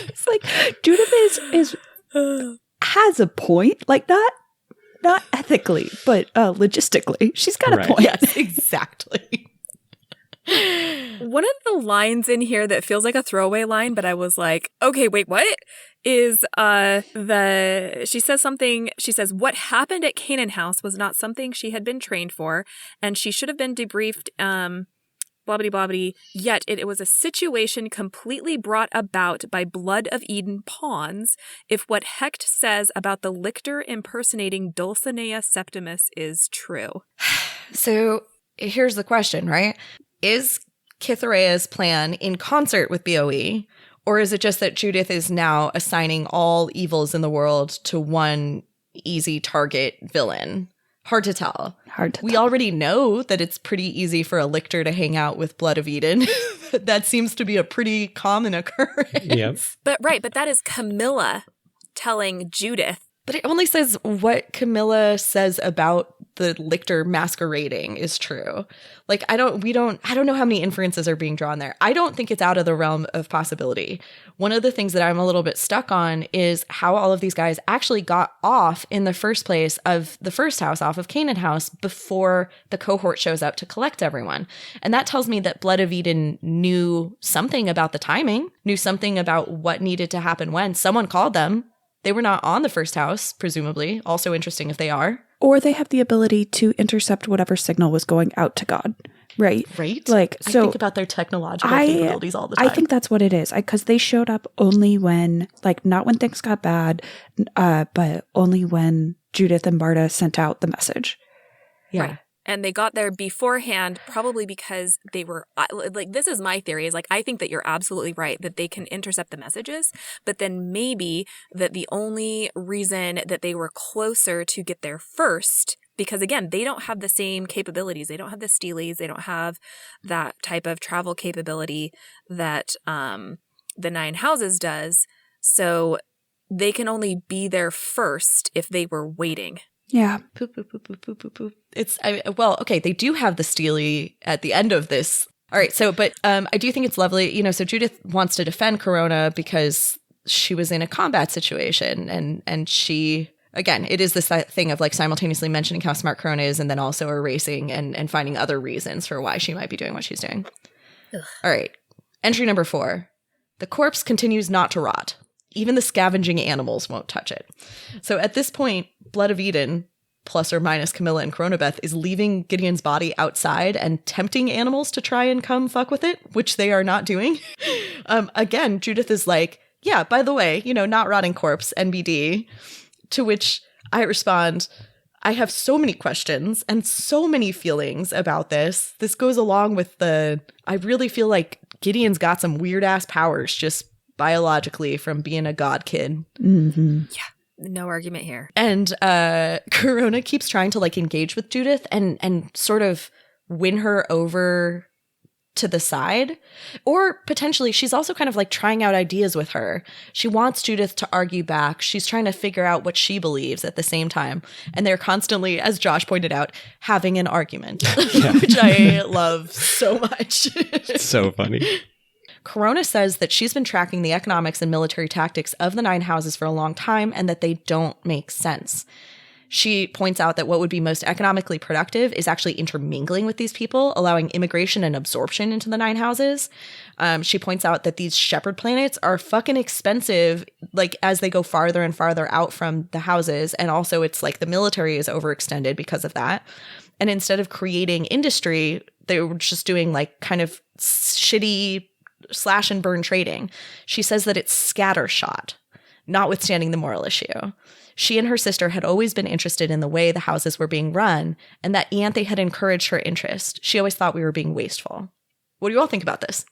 D: It's like, Judith is has a point. Like, not ethically, but logistically. She's got a point.
B: Yes, exactly.
A: One of the lines in here that feels like a throwaway line, but I was like, okay, wait, what? Is she says something, she says, what happened at Canaan House was not something she had been trained for, and she should have been debriefed, blah-blah-blah, yet it was a situation completely brought about by Blood of Eden pawns, if what Hecht says about the lictor impersonating Dulcinea Septimus is true.
B: So here's the question, right? Is Cytherea's plan in concert with BOE? Or is it just that Judith is now assigning all evils in the world to one easy target villain? Hard to tell. We already know that it's pretty easy for a lictor to hang out with Blood of Eden. That seems to be a pretty common occurrence.
C: Yep.
A: But that is Camilla telling Judith.
B: But it only says what Camilla says about the lictor masquerading is true. Like, I don't know how many inferences are being drawn there. I don't think it's out of the realm of possibility. One of the things that I'm a little bit stuck on is how all of these guys actually got off in the first place of the first house, off of Canaan House, before the cohort shows up to collect everyone. And that tells me that Blood of Eden knew something about the timing, knew something about what needed to happen when. Someone called them. They were not on the first house, presumably. Also interesting if they are.
D: Or they have the ability to intercept whatever signal was going out to God. Right?
B: Right?
D: Like, so
B: I think about their technological capabilities all the time.
D: I think that's what it is. Because they showed up only when, like, not when things got bad, but only when Judith and Barda sent out the message.
B: Yeah.
A: Right. And they got there beforehand, probably because they were, like, this is my theory, is like, I think that you're absolutely right, that they can intercept the messages, but then maybe that the only reason that they were closer to get there first, because again, they don't have the same capabilities. They don't have the steelies. They don't have that type of travel capability that the Nine Houses does. So they can only be there first if they were waiting.
D: Yeah.
B: Poop, poop, poop, poop, poop, poop, poop. Okay, they do have the Steely at the end of this. All right, so, but I do think it's lovely, so Judith wants to defend Corona because she was in a combat situation, and she, again, it is this thing of like simultaneously mentioning how smart Corona is and then also erasing and finding other reasons for why she might be doing what she's doing.
A: Ugh.
B: All right, entry number 4. The corpse continues not to rot. Even the scavenging animals won't touch it. So at this point, Blood of Eden, plus or minus Camilla and Coronabeth, is leaving Gideon's body outside and tempting animals to try and come fuck with it, which they are not doing. Again, Judith is like, yeah, by the way, not rotting corpse, NBD. To which I respond, I have so many questions and so many feelings about this. This goes along with I really feel like Gideon's got some weird ass powers just biologically from being a god kid.
D: Mm-hmm.
A: Yeah, no argument here.
B: And Corona keeps trying to like engage with Judith and sort of win her over to the side. Or potentially she's also kind of like trying out ideas with her. She wants Judith to argue back. She's trying to figure out what she believes at the same time. And they're constantly, as Josh pointed out, having an argument, which I love so much.
C: It's so funny.
B: Corona says that she's been tracking the economics and military tactics of the Nine Houses for a long time and that they don't make sense. She points out that what would be most economically productive is actually intermingling with these people, allowing immigration and absorption into the Nine Houses. She points out that these shepherd planets are fucking expensive, like as they go farther and farther out from the houses. And also it's like the military is overextended because of that. And instead of creating industry, they were just doing like kind of shitty slash and burn trading. She says that it's scattershot, notwithstanding the moral issue. She and her sister had always been interested in the way the houses were being run, and that Ianthe had encouraged her interest. She always thought we were being wasteful. What do you all think about this?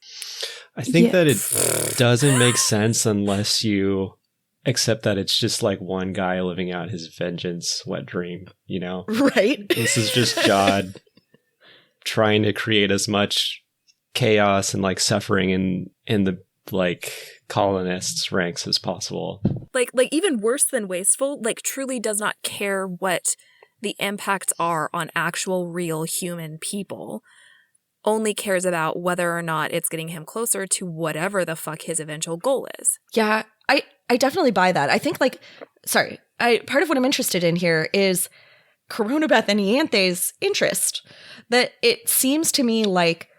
C: I think that it doesn't make sense unless you accept that it's just like one guy living out his vengeance wet dream,
B: Right?
C: This is just Jod trying to create as much chaos and like suffering in the like colonists' ranks as possible.
A: Like even worse than wasteful, like truly does not care what the impacts are on actual real human people. Only cares about whether or not it's getting him closer to whatever the fuck his eventual goal is.
B: Yeah, I definitely buy that. I think part of what I'm interested in here is Coronabeth and Ianthe's interest. That it seems to me like,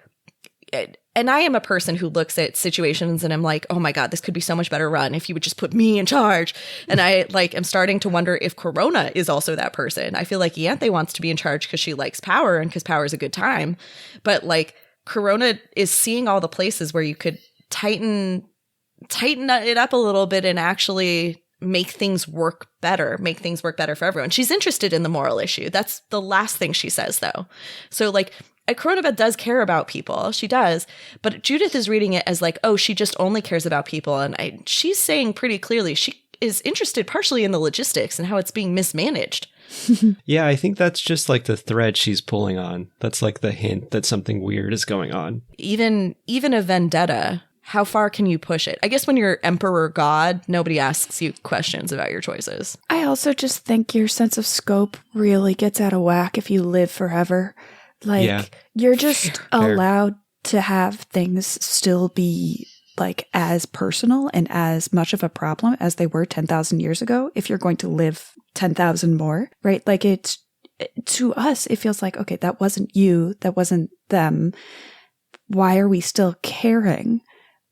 B: and I am a person who looks at situations and I'm like, oh my God, this could be so much better run if you would just put me in charge. And I am starting to wonder if Corona is also that person. I feel like Ianthe wants to be in charge because she likes power and because power is a good time. But like Corona is seeing all the places where you could tighten it up a little bit and actually make things work better for everyone. She's interested in the moral issue. That's the last thing she says though. So like Cronobeth does care about people. She does. But Judith is reading it as like, oh, she just only cares about people. And she's saying pretty clearly she is interested partially in the logistics and how it's being mismanaged.
C: Yeah, I think that's just like the thread she's pulling on. That's like the hint that something weird is going on.
B: Even a vendetta, how far can you push it? I guess when you're emperor god, nobody asks you questions about your choices.
D: I also just think your sense of scope really gets out of whack if you live forever. Like, you're just allowed to have things still be like as personal and as much of a problem as they were 10,000 years ago if you're going to live 10,000 more, right? Like, to us, it feels like, okay, that wasn't you, that wasn't them. Why are we still caring?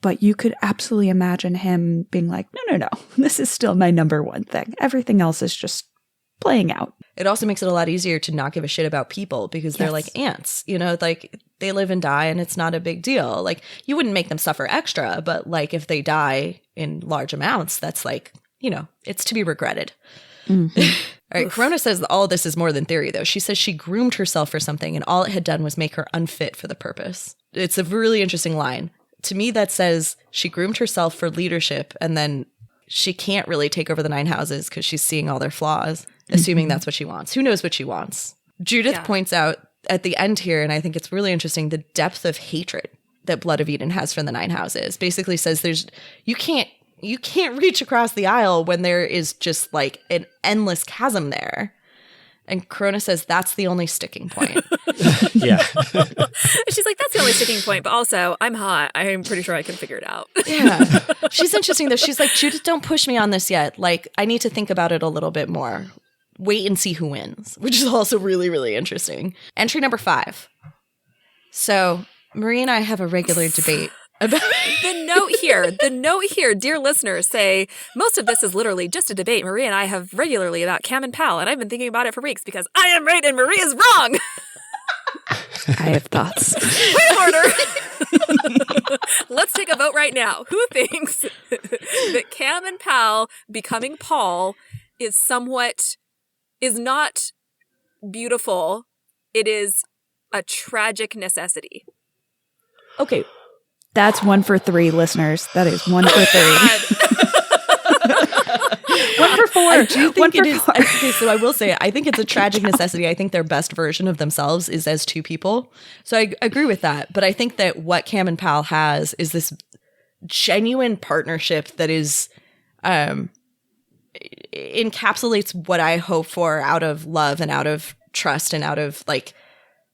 D: But you could absolutely imagine him being like, no, this is still my number one thing. Everything else is just playing out.
B: It also makes it a lot easier to not give a shit about people because they're like ants, you know, like they live and die and it's not a big deal. Like, you wouldn't make them suffer extra, but like if they die in large amounts, that's like, you know, it's to be regretted. Mm-hmm. All right, Corona says that all of this is more than theory, though. She says she groomed herself for something and all it had done was make her unfit for the purpose. It's a really interesting line. To me, that says she groomed herself for leadership and then she can't really take over the 9 houses because she's seeing all their flaws, assuming that's what she wants. Who knows what she wants? Judith points out at the end here, and I think it's really interesting, the depth of hatred that Blood of Eden has for the 9 houses. Basically says you can't reach across the aisle when there is just like an endless chasm there. And Corona says that's the only sticking point.
C: Yeah.
A: She's like, that's the only sticking point, but also I'm hot. I'm pretty sure I can figure it out.
B: Yeah. She's interesting though. She's like, Judith, don't push me on this yet. Like, I need to think about it a little bit more. Wait and see who wins, which is also really, really interesting. Entry number 5. So Marie and I have a regular debate about
A: the note here, dear listeners, say most of this is literally just a debate Marie and I have regularly about Cam and Pal, and I've been thinking about it for weeks because I am right and Marie is wrong.
D: I have thoughts.
A: Point of order. Let's take a vote right now. Who thinks that Cam and Pal becoming Paul is not beautiful? It is a tragic necessity.
D: Okay. That's 1 for 3, listeners. That is 1 for 3. 1 for 4.
B: I do think it is. Okay, so I will say, I think it's a tragic necessity. I think their best version of themselves is as 2 people. So I agree with that. But I think that what Cam and Pal has is this genuine partnership that is encapsulates what I hope for out of love and out of trust and out of like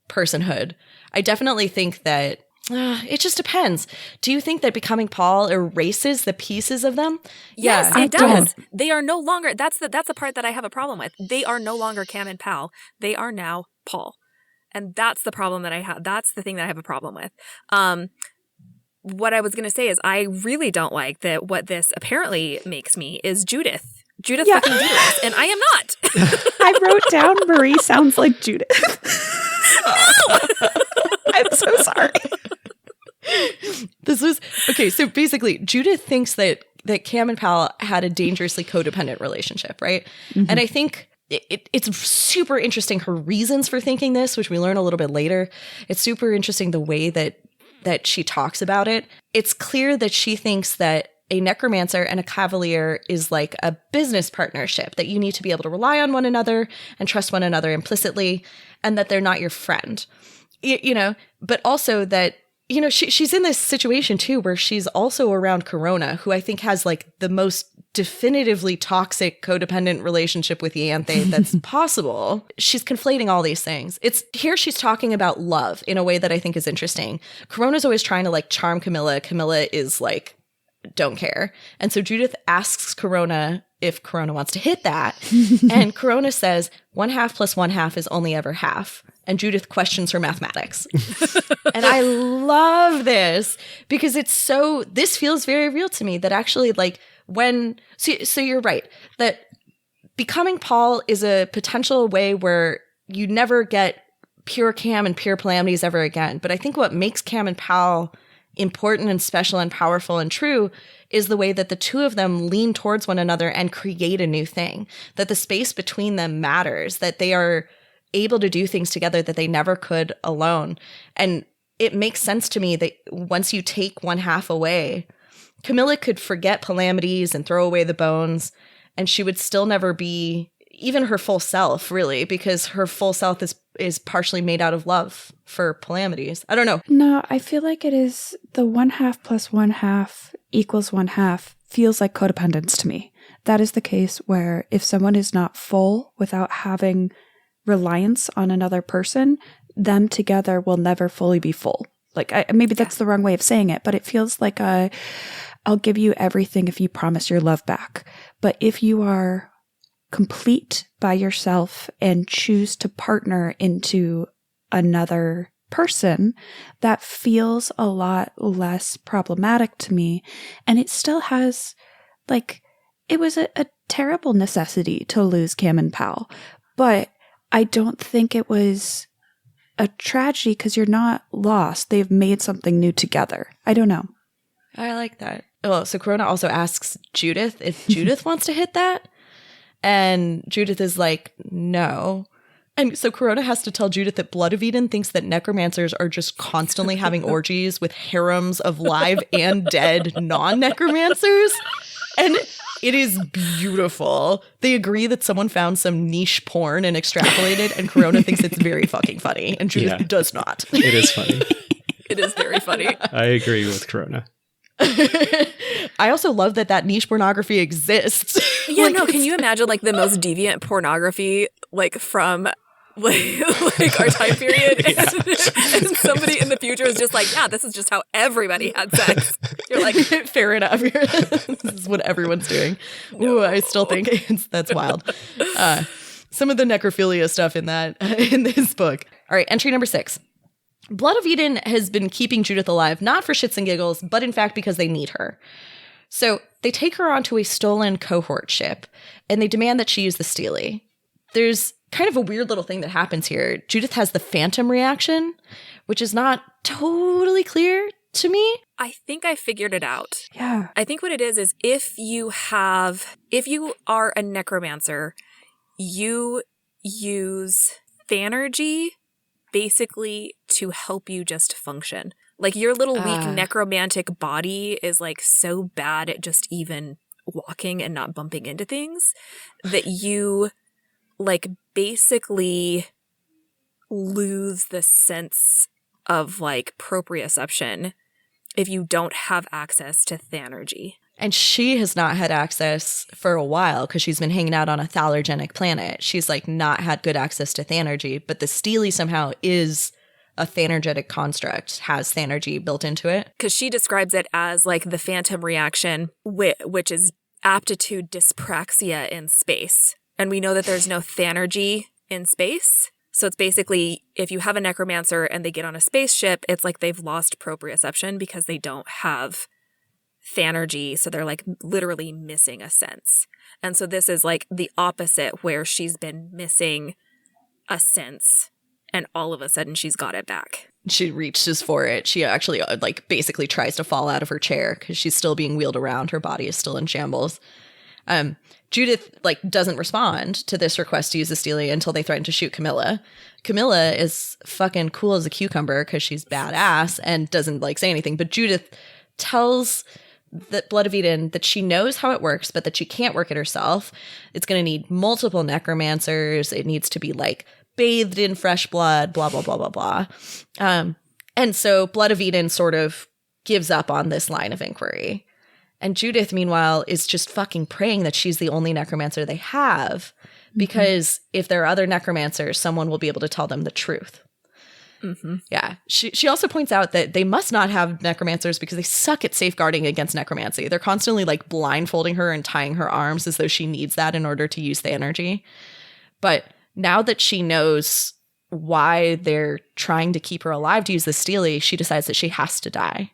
B: personhood. I definitely think that it just depends. Do you think that becoming Paul erases the pieces of them?
A: Yes,
B: Yeah,
A: it does. They are no longer. That's the part that I have a problem with. They are no longer Cam and Pal. They are now Paul, and that's the problem that I have. That's the thing that I have a problem with. What I was going to say is I really don't like that. What this apparently makes me is Judith. Judith fucking Judith, and I am not.
D: I wrote down Marie sounds like Judith.
A: No!
D: I'm so sorry.
B: This was okay. So basically, Judith thinks that Cam and Pal had a dangerously codependent relationship, right? Mm-hmm. And I think it's super interesting her reasons for thinking this, which we learn a little bit later. It's super interesting the way that she talks about it. It's clear that she thinks that a necromancer and a cavalier is like a business partnership, that you need to be able to rely on one another and trust one another implicitly, and that they're not your friend. You know, but also that, you know, she's in this situation too where she's also around Corona, who I think has like the most definitively toxic codependent relationship with Ianthe that's possible. She's conflating all these things. It's here she's talking about love in a way that I think is interesting. Corona's always trying to like charm Camilla. Camilla is like, don't care. And so Judith asks Corona if Corona wants to hit that. And Corona says 1/2 + 1/2 is only ever half. And Judith questions her mathematics. And I love this because this feels very real to me that actually like so you're right, that becoming Paul is a potential way where you never get pure Cam and pure Calamities ever again. But I think what makes Cam and Pal important and special and powerful and true is the way that the two of them lean towards one another and create a new thing, that the space between them matters, that they are able to do things together that they never could alone. And it makes sense to me that once you take one half away, Camilla could forget Palamides and throw away the bones, and she would still never be even her full self, really, because her full self is partially made out of love for Palamides. I don't know.
D: No, I feel like it is the 1/2 plus 1/2 equals 1/2 feels like codependence to me. That is the case where if someone is not full without having reliance on another person, them together will never fully be full. Like, maybe that's the wrong way of saying it, but it feels like I'll give you everything if you promise your love back. But if you are complete by yourself and choose to partner into another person, that feels a lot less problematic to me. And it still has, like, it was a terrible necessity to lose Cam and Pal, but I don't think it was a tragedy because you're not lost. They've made something new together. I don't know.
B: I like that. Well, so Corona also asks Judith if Judith wants to hit that. And Judith is like, no. And so Corona has to tell Judith that Blood of Eden thinks that necromancers are just constantly having orgies with harems of live and dead non-necromancers. And it is beautiful. They agree that someone found some niche porn and extrapolated, and Corona thinks it's very fucking funny, and Judith does not.
C: It is funny.
A: It is very funny.
C: I agree with Corona.
B: I also love that niche pornography exists.
A: Yeah, like, no, can you imagine like the most deviant pornography like from like our time period? And somebody in the future is just like, yeah, this is just how everybody had sex. You're like,
B: fair enough. This is what everyone's doing. No. Ooh, I still think that's wild. Some of the necrophilia stuff in this book. All right, entry number 6. Blood of Eden has been keeping Judith alive, not for shits and giggles, but in fact because they need her. So they take her onto a stolen cohort ship, and they demand that she use the Steely. There's kind of a weird little thing that happens here. Judith has the phantom reaction, which is not totally clear to me.
A: I think I figured it out.
D: Yeah.
A: I think what it is if you are a necromancer, you use Thanergy basically to help you just function. Like your little weak necromantic body is like so bad at just even walking and not bumping into things that you like basically lose the sense of like proprioception if you don't have access to Thanergy.
B: And she has not had access for a while because she's been hanging out on a thalergenic planet. She's like not had good access to Thanergy, but the Steely somehow is a Thanergetic construct, has Thanergy built into it.
A: Because she describes it as like the phantom reaction, which is aptitude dyspraxia in space. And we know that there's no Thanergy in space. So it's basically if you have a necromancer and they get on a spaceship, it's like they've lost proprioception because they don't have Thanergy, so they're like literally missing a sense. And so this is like the opposite, where she's been missing a sense and all of a sudden she's got it back.
B: She reaches for it. She actually like basically tries to fall out of her chair because she's still being wheeled around. Her body is still in shambles. Judith like doesn't respond to this request to use the Steely until they threaten to shoot Camilla. Camilla is fucking cool as a cucumber because she's badass and doesn't like say anything. But Judith tells that Blood of Eden that she knows how it works, but that she can't work it herself. It's going to need multiple necromancers. It needs to be like bathed in fresh blood, blah, blah, blah, blah, blah. And so Blood of Eden sort of gives up on this line of inquiry. And Judith, meanwhile, is just fucking praying that she's the only necromancer they have, because if there are other necromancers, someone will be able to tell them the truth. Mm-hmm. Yeah. She also points out that they must not have necromancers because they suck at safeguarding against necromancy. They're constantly like blindfolding her and tying her arms as though she needs that in order to use the energy. But now that she knows why they're trying to keep her alive to use the Steely, she decides that she has to die.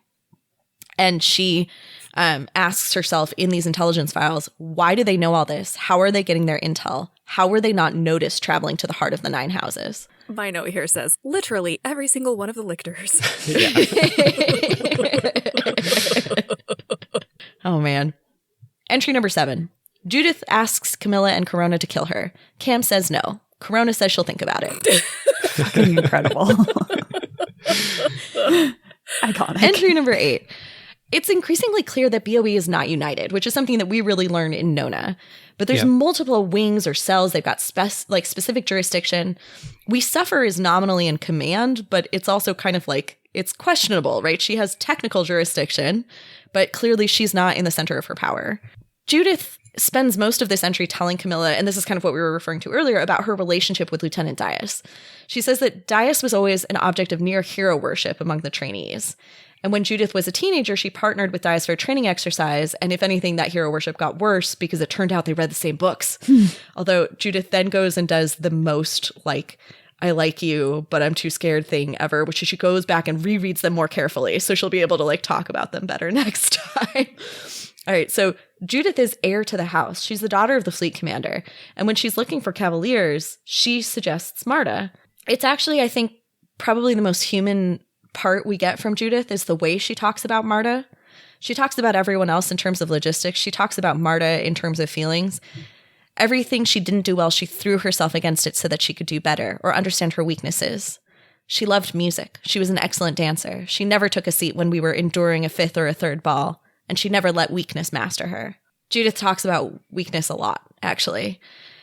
B: And she asks herself in these intelligence files, why do they know all this? How are they getting their intel? How were they not noticed traveling to the heart of the 9 houses?
A: My note here says, literally every single one of the lictors.
B: Oh, man. Entry number 7. Judith asks Camilla and Corona to kill her. Cam says no. Corona says she'll think about it.
D: Fucking incredible. Iconic.
B: Entry number 8. It's increasingly clear that BOE is not united, which is something that we really learn in Nona. But there's multiple wings or cells. They've got specific jurisdiction. We Suffer is nominally in command, but it's also kind of like, it's questionable, right? She has technical jurisdiction, but clearly she's not in the center of her power. Judith spends most of this entry telling Camilla, and this is kind of what we were referring to earlier, about her relationship with Lieutenant Dias. She says that Dias was always an object of near hero worship among the trainees. And when Judith was a teenager, she partnered with Dias for a training exercise, and if anything, that hero worship got worse because it turned out they read the same books. Although Judith then goes and does the most, like, I like you, but I'm too scared thing ever, which she goes back and rereads them more carefully, so she'll be able to, like, talk about them better next time. All right, so Judith is heir to the house. She's the daughter of the fleet commander, and when she's looking for cavaliers, she suggests Marta. It's actually, I think, probably the most human part we get from Judith is the way she talks about Marta. She talks about everyone else in terms of logistics. She talks about Marta in terms of feelings. Everything she didn't do well, she threw herself against it so that she could do better or understand her weaknesses. She loved music. She was an excellent dancer. She never took a seat when we were enduring a 5th or a 3rd ball, and she never let weakness master her. Judith talks about weakness a lot, actually.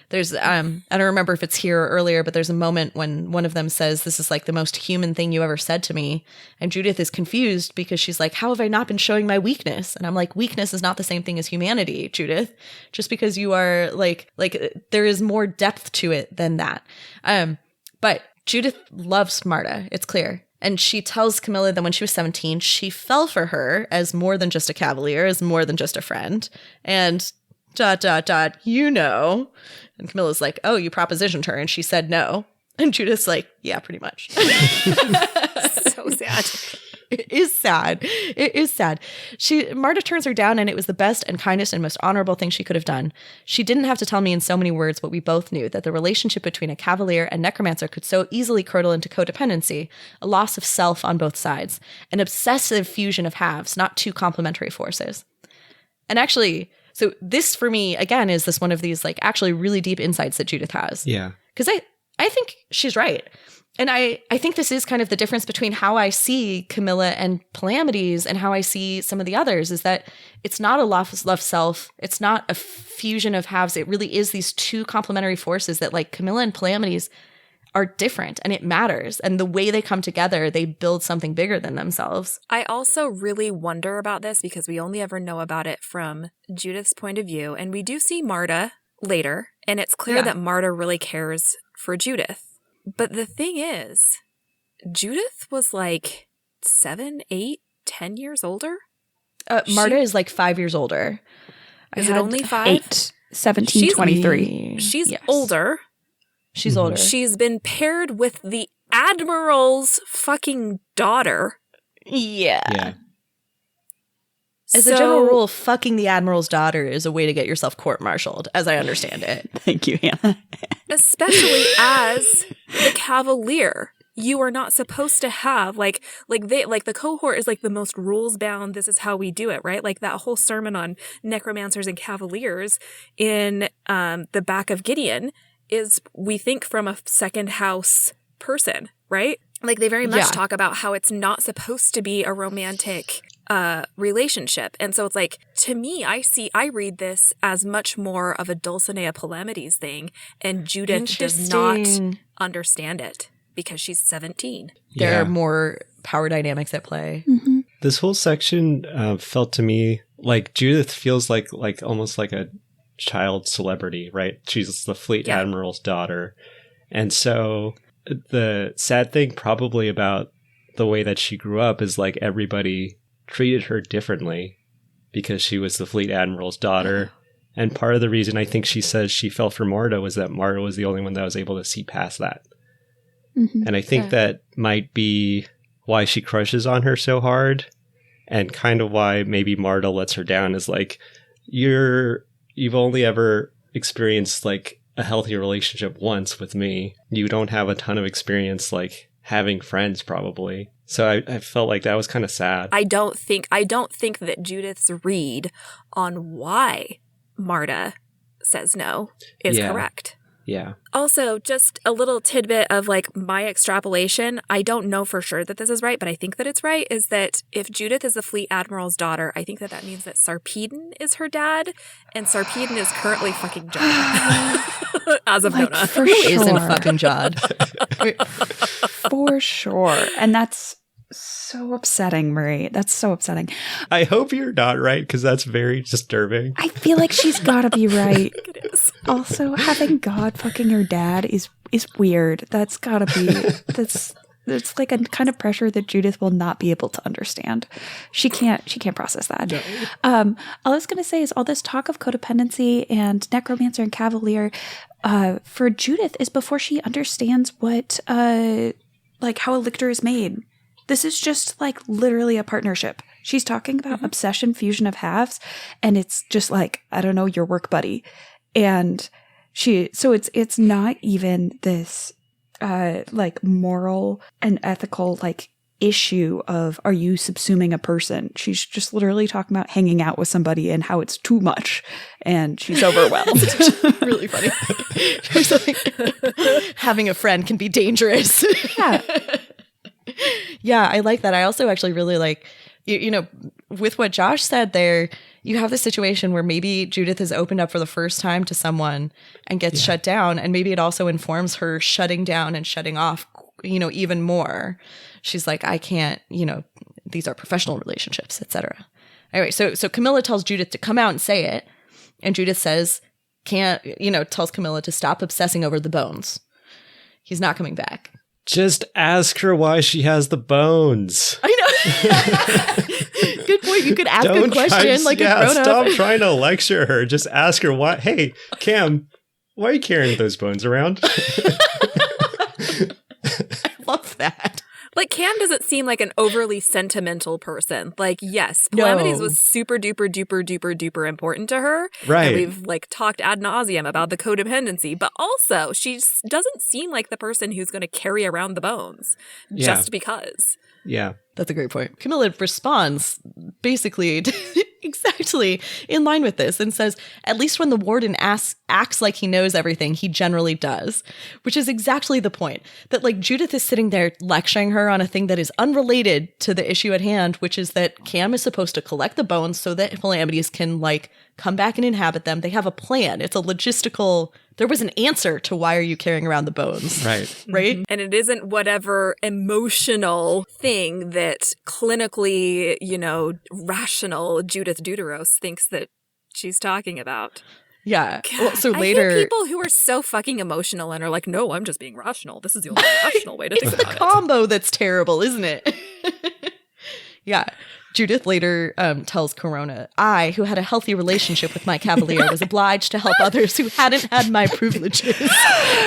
B: There's, I don't remember if it's here or earlier, but there's a moment when one of them says, this is like the most human thing you ever said to me. And Judith is confused because she's like, how have I not been showing my weakness? And I'm like, weakness is not the same thing as humanity, Judith. Just because you are like there is more depth to it than that. But Judith loves Marta. It's clear. And she tells Camilla that when she was 17, she fell for her as more than just a cavalier, as more than just a friend. And ... you know. And Camilla's like, oh, you propositioned her. And she said no. And Judith's like, yeah, pretty much.
A: So sad.
B: It is sad. It is sad. Marta turns her down, and it was the best and kindest and most honorable thing she could have done. She didn't have to tell me in so many words what we both knew, that the relationship between a cavalier and necromancer could so easily curdle into codependency, a loss of self on both sides, an obsessive fusion of halves, not two complementary forces. And actually, so this for me, again, is this one of these like actually really deep insights that Judith has.
C: Yeah.
B: Because I think she's right. And I think this is kind of the difference between how I see Camilla and Palamedes and how I see some of the others, is that it's not a love self. It's not a fusion of halves. It really is these two complementary forces that, like, Camilla and Palamedes are different, and it matters. And the way they come together, they build something bigger than themselves.
A: I also really wonder about this because we only ever know about it from Judith's point of view. And we do see Marta later, and it's clear that Marta really cares for Judith. But the thing is, Judith was like 7, 8, 10 years older?
B: Marta is like 5 years older.
A: Is it only 5?
D: 8, 17, 23.
A: She's older.
B: She's older.
A: She's been paired with the Admiral's fucking daughter.
B: Yeah. As a general rule, fucking the Admiral's daughter is a way to get yourself court-martialed, as I understand it.
D: Thank you, Hannah.
A: Especially as the Cavalier. You are not supposed to have, the cohort is like the most rules-bound, this is how we do it, right? Like that whole sermon on necromancers and cavaliers in the back of Gideon is, we think, from a second house person, right? Like they very much talk about how it's not supposed to be a romantic relationship. And so it's like, to me, I read this as much more of a Dulcinea Palamedes thing, and Judith does not understand it because she's 17.
B: There are more power dynamics at play.
D: Mm-hmm.
C: This whole section felt to me like Judith feels like almost like a child celebrity, right? She's the Fleet Admiral's daughter. And so the sad thing probably about the way that she grew up is like everybody treated her differently because she was the Fleet Admiral's daughter. And part of the reason I think she says she fell for Marta was that Marta was the only one that was able to see past that. Mm-hmm. And I think that might be why she crushes on her so hard, and kind of why maybe Marta lets her down, is like, you've only ever experienced like a healthy relationship once with me. You don't have a ton of experience like having friends probably. So I felt like that was kind of sad.
A: I don't think that Judith's read on why Marta says no is correct.
C: Yeah.
A: Also, just a little tidbit of like my extrapolation. I don't know for sure that this is right, but I think that it's right, is that if Judith is the Fleet Admiral's daughter, I think that that means that Sarpedon is her dad, and Sarpedon is currently fucking Jod. As of Nona.
D: For
B: Who
D: sure.
B: isn't fucking Jod?
D: For sure. And that's so upsetting, Marie. That's so upsetting.
C: I hope you're not right, because that's very disturbing.
D: I feel like she's got to be right.
A: It is.
D: Also, having God fucking your dad is weird. That's got to be that's like a kind of pressure that Judith will not be able to understand. She can't process that.
C: No.
D: All I was going to say is all this talk of codependency and necromancer and cavalier for Judith is before she understands what like how a lictor is made. This is just like literally a partnership. She's talking about obsession, fusion of halves, and it's just like, I don't know, your work buddy. And so it's not even this like moral and ethical like issue of, are you subsuming a person? She's just literally talking about hanging out with somebody and how it's too much and she's overwhelmed.
B: Really funny. She's like, having a friend can be dangerous.
D: Yeah.
B: Yeah, I like that. I also actually really like, you know, with what Josh said there, you have this situation where maybe Judith has opened up for the first time to someone and gets shut down. And maybe it also informs her shutting down and shutting off, you know, even more. She's like, I can't, you know, these are professional relationships, etc. Anyway, so Camilla tells Judith to come out and say it. And Judith says, tells Camilla to stop obsessing over the bones. He's not coming back.
C: Just ask her why she has the bones.
B: I know. Good point. You could ask a question like a grown-up.
C: Stop trying to lecture her. Just ask her why. Hey, Cam, why are you carrying those bones around?
B: I love that.
A: Like, Cam doesn't seem like an overly sentimental person. Like, yes, Calamities
B: No.
A: was super duper duper duper duper important to her.
C: Right.
A: And we've like talked ad nauseum about the codependency, but also she doesn't seem like the person who's going to carry around the bones just because.
C: Yeah.
B: That's a great point. Camilla responds basically exactly in line with this and says, at least when the warden acts like he knows everything, he generally does, which is exactly the point. That like Judith is sitting there lecturing her on a thing that is unrelated to the issue at hand, which is that Cam is supposed to collect the bones so that Calamities can like come back and inhabit them. They have a plan. It's a logistical. There was an answer to why are you carrying around the bones?
C: Right.
B: Right?
A: And it isn't whatever emotional thing that clinically, rational Judith Deuteros thinks that she's talking about.
B: Yeah.
A: God,
B: Well, so
A: I
B: later,
A: hate people who are so fucking emotional and are like, no, I'm just being rational. This is the only rational way to think
B: it's the
A: about it.
B: combo that's terrible, isn't it? Yeah. Judith later tells Corona, I, who had a healthy relationship with my cavalier, was obliged to help others who hadn't had my privileges.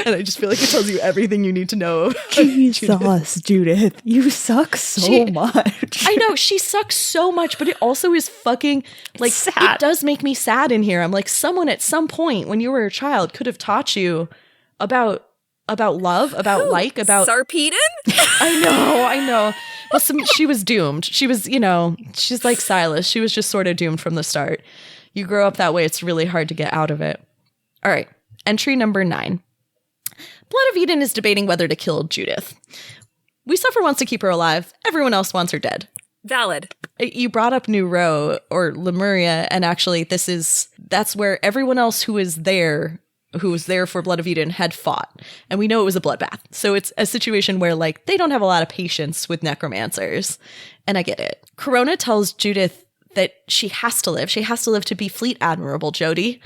B: And I just feel like it tells you everything you need to know.
D: Jesus, Judith, you suck so much.
B: I know, she sucks so much, but it also is fucking, like,
D: sad.
B: It does make me sad in here. I'm like, someone at some point when you were a child could have taught you about love, about about...
A: Sarpedon?
B: I know. Well, she was doomed. She was, she's like Silas. She was just sort of doomed from the start. You grow up that way, it's really hard to get out of it. All right, entry number 9. Blood of Eden is debating whether to kill Judith. We Suffer wants to keep her alive. Everyone else wants her dead.
A: Valid.
B: You brought up New Row or Lemuria, and actually that's where everyone else who was there for Blood of Eden had fought. And we know it was a bloodbath. So it's a situation where, like, they don't have a lot of patience with necromancers. And I get it. Corona tells Judith that she has to live. She has to live to be Fleet Admirable, Jody.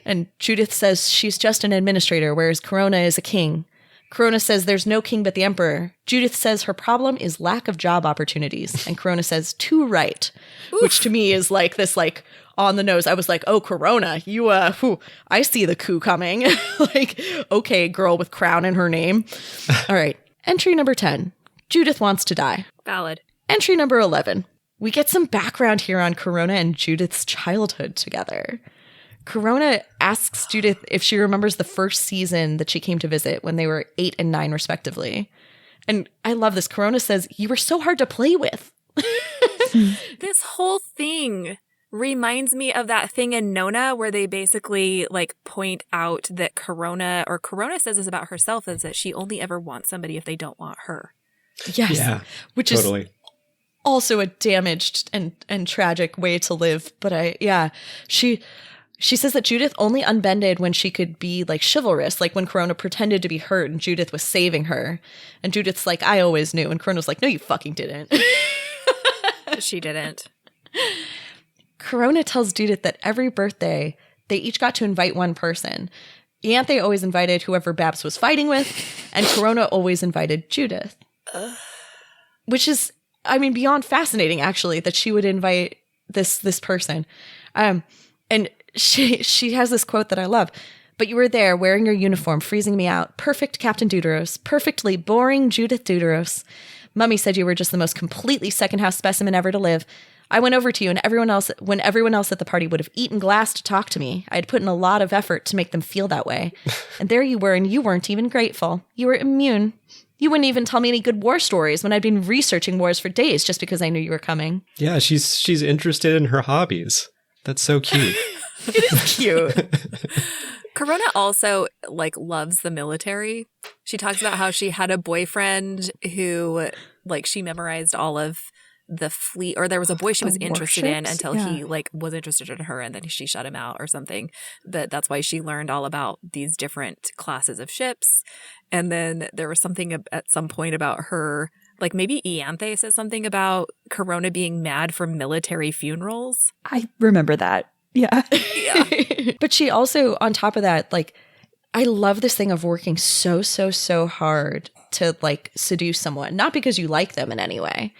B: And Judith says she's just an administrator, whereas Corona is a king. Corona says there's no king but the emperor. Judith says her problem is lack of job opportunities. And Corona says, too right.
A: Oof.
B: Which to me is like this, like, on the nose. I was like, oh, Corona, you, I see the coup coming. Like, okay, girl with crown in her name. All right. Entry number 10. Judith wants to die.
A: Valid.
B: Entry number 11. We get some background here on Corona and Judith's childhood together. Corona asks Judith if she remembers the first season that she came to visit when they were 8 and 9 respectively. And I love this. Corona says, you were so hard to play with.
A: This whole thing reminds me of that thing in Nona where they basically like point out that Corona says this about herself, is that she only ever wants somebody if they don't want her.
B: Yes.
C: Yeah,
B: Which
C: totally.
B: is also a damaged and tragic way to live. But she says that Judith only unbended when she could be like chivalrous, like when Corona pretended to be hurt and Judith was saving her. And Judith's like, I always knew. And Corona's like, no, you fucking didn't.
A: She didn't.
B: Corona tells Judith that every birthday, they each got to invite one person. Ianthe always invited whoever Babs was fighting with, and Corona always invited Judith. Which is, I mean, beyond fascinating, actually, that she would invite this person. And she has this quote that I love. But you were there, wearing your uniform, freezing me out. Perfect Captain Deuteros. Perfectly boring Judith Deuteros. Mummy said you were just the most completely second-house specimen ever to live. I went over to you, and when everyone else at the party would have eaten glass to talk to me, I had put in a lot of effort to make them feel that way. And there you were, and you weren't even grateful. You were immune. You wouldn't even tell me any good war stories when I'd been researching wars for days just because I knew you were coming.
C: Yeah, she's interested in her hobbies. That's so cute.
B: It is cute.
A: Corona also like loves the military. She talks about how she had a boyfriend who like she memorized all of the fleet, or there was a boy she was interested in until he like was interested in her and then she shut him out or something. But that's why she learned all about these different classes of ships. And then there was something at some point about her, like maybe Ianthe says something about Corona being mad for military funerals.
D: I remember that. Yeah.
B: But she also, on top of that, like, I love this thing of working so hard to like seduce someone, not because you like them in any way,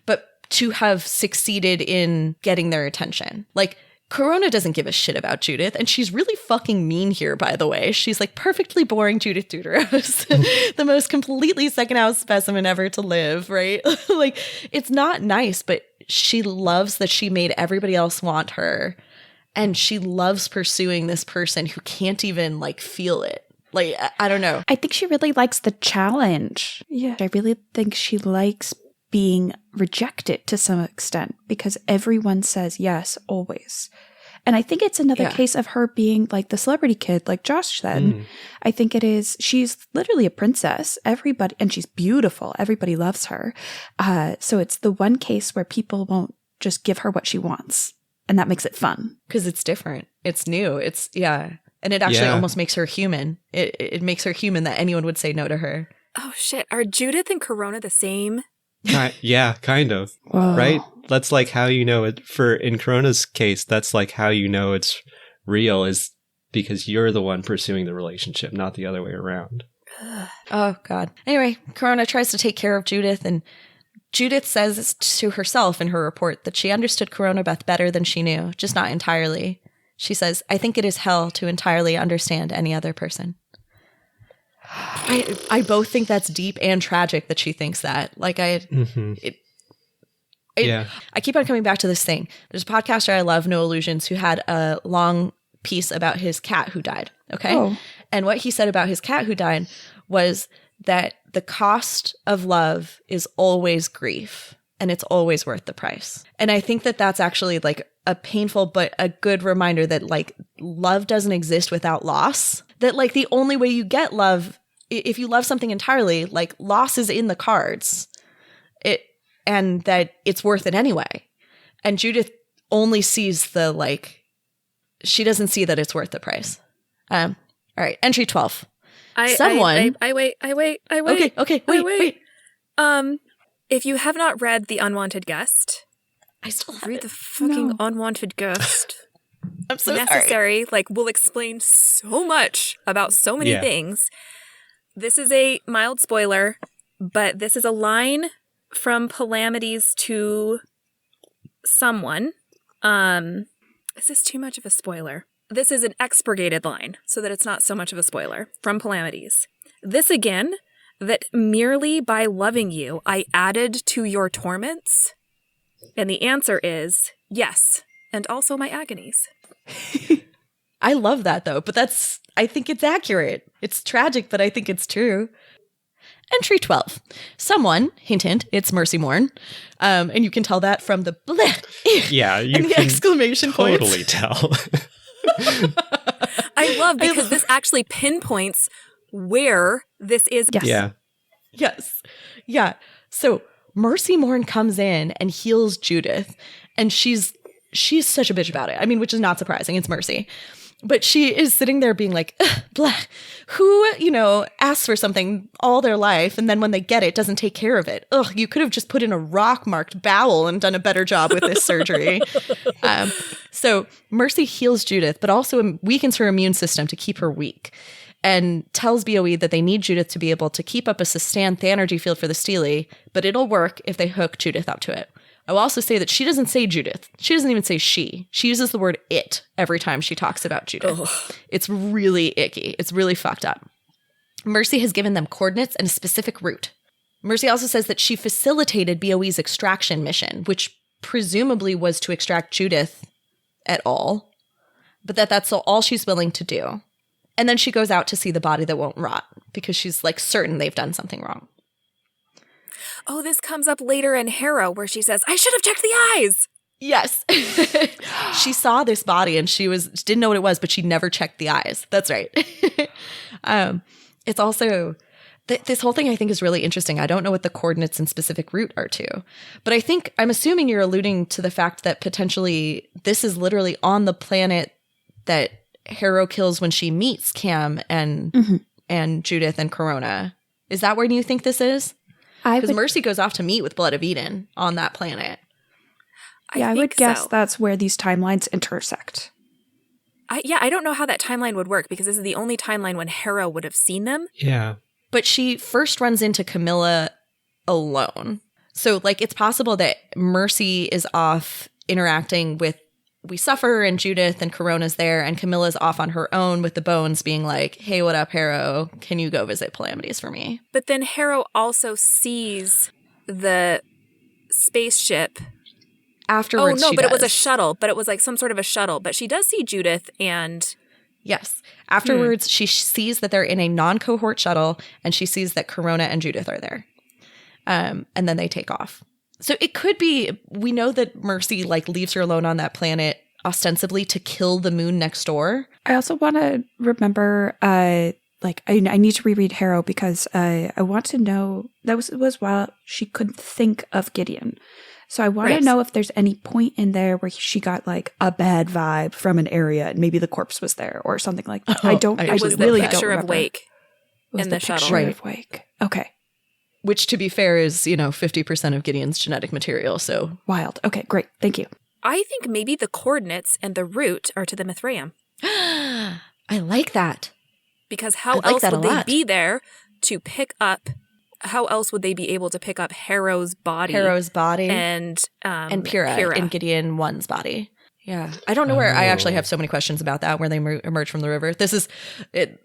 B: but to have succeeded in getting their attention. Like, Corona doesn't give a shit about Judith, and she's really fucking mean here, by the way. She's like perfectly boring Judith Deuteros, the most completely second-house specimen ever to live, right? Like, it's not nice, but she loves that she made everybody else want her, and she loves pursuing this person who can't even, like, feel it. Like, I don't know.
D: I think she really likes the challenge. Yeah. I really think she likes being rejected to some extent because everyone says yes always. And I think it's another case of her being like the celebrity kid, like Josh said. I think it is, she's literally a princess. Everybody, and she's beautiful. Everybody loves her. So it's the one case where people won't just give her what she wants. And that makes it fun.
B: Because it's different. It's new. It's, And it actually almost makes her human. It makes her human that anyone would say no to her.
A: Oh, shit. Are Judith and Corona the same?
C: Yeah, kind of.
D: Whoa.
C: Right? That's like how you know it. In Corona's case, that's like how you know it's real is because you're the one pursuing the relationship, not the other way around.
B: Oh, God. Anyway, Corona tries to take care of Judith, and Judith says to herself in her report that she understood Corona Beth better than she knew, just not entirely. She says, I think it is hell to entirely understand any other person. I both think that's deep and tragic that she thinks that. Like, I keep on coming back to this thing. There's a podcaster I love, No Illusions, who had a long piece about his cat who died. Okay. Oh. And what he said about his cat who died was that the cost of love is always grief and it's always worth the price. And I think that that's actually like a painful but a good reminder that like love doesn't exist without loss. That like the only way you get love, if you love something entirely, like loss is in the cards. And that it's worth it anyway. And Judith only sees the like, she doesn't see that it's worth the price. All right, entry 12.
A: I wait.
B: Okay, wait.
A: If you have not read The Unwanted Guest,
B: I still have
A: read the fucking Unwanted Guest.
B: I'm so
A: necessary. Like, will explain so much about so many things. This is a mild spoiler, but this is a line from Palamides to someone. Is this too much of a spoiler? This is an expurgated line, so that it's not so much of a spoiler, from Palamides. This again, that merely by loving you, I added to your torments? And the answer is yes, and also my agonies.
B: I love that, though, but I think it's accurate. It's tragic, but I think it's true. Entry 12. Someone, hint, hint, it's Mercy Morn. And you can tell that from the bleh,
C: Yeah, you
B: and the
C: can
B: exclamation points.
C: totally tell.
A: I love because this actually pinpoints where this is.
D: Yes.
C: Yeah.
B: Yes. Yeah. So Mercy Morn comes in and heals Judith, and she's such a bitch about it. I mean, which is not surprising. It's Mercy. But she is sitting there being like, blah, who, asks for something all their life, and then when they get it, doesn't take care of it. Ugh, you could have just put in a rock-marked bowel and done a better job with this surgery. So Mercy heals Judith, but also weakens her immune system to keep her weak, and tells BOE that they need Judith to be able to keep up a sustained energy field for the Steely, but it'll work if they hook Judith up to it. I will also say that she doesn't say Judith. She doesn't even say she. She uses the word it every time she talks about Judith. Ugh. It's really icky. It's really fucked up. Mercy has given them coordinates and a specific route. Mercy also says that she facilitated BOE's extraction mission, which presumably was to extract Judith at all, but that's all she's willing to do. And then she goes out to see the body that won't rot because she's like certain they've done something wrong.
A: Oh, this comes up later in Harrow where she says, I should have checked the eyes.
B: Yes. She saw this body and she didn't know what it was, but she never checked the eyes. That's right. It's also, this whole thing I think is really interesting. I don't know what the coordinates and specific route are to, but I'm assuming you're alluding to the fact that potentially this is literally on the planet that Harrow kills when she meets Cam and Judith and Corona. Is that where you think this is? Because Mercy goes off to meet with Blood of Eden on that planet.
D: I would guess that's where these timelines intersect.
A: I don't know how that timeline would work because this is the only timeline when Harrow would have seen them.
C: Yeah.
B: But she first runs into Camilla alone. So, it's possible that Mercy is off interacting with We Suffer and Judith and Corona's there, and Camilla's off on her own with the Bones being like, hey, what up, Harrow? Can you go visit Calamities for me?
A: But then Harrow also sees the spaceship.
B: Afterwards,
A: it was a shuttle, but it was like some sort of a shuttle. But she does see Judith and...
B: Yes. Afterwards, she sees that they're in a non-cohort shuttle, and she sees that Corona and Judith are there. And then they take off. So it could be, we know that Mercy leaves her alone on that planet ostensibly to kill the moon next door.
D: I also want to remember, I need to reread Harrow because I want to know, that was while she couldn't think of Gideon. So I want to know if there's any point in there where she got a bad vibe from an area and maybe the corpse was there or something like that.
A: It was the picture of Wake in the shuttle.
D: Picture of Wake. Okay.
B: Which, to be fair, is, 50% of Gideon's genetic material, so...
D: Wild. Okay, great. Thank you.
A: I think maybe the coordinates and the route are to the Mithraeum.
B: I like that.
A: Because how else would they be there to pick up... How else would they be able to pick up Harrow's body? And
B: Pyrrha in Gideon 1's body. Yeah. I don't know where. I actually have so many questions about that, where they emerge from the river.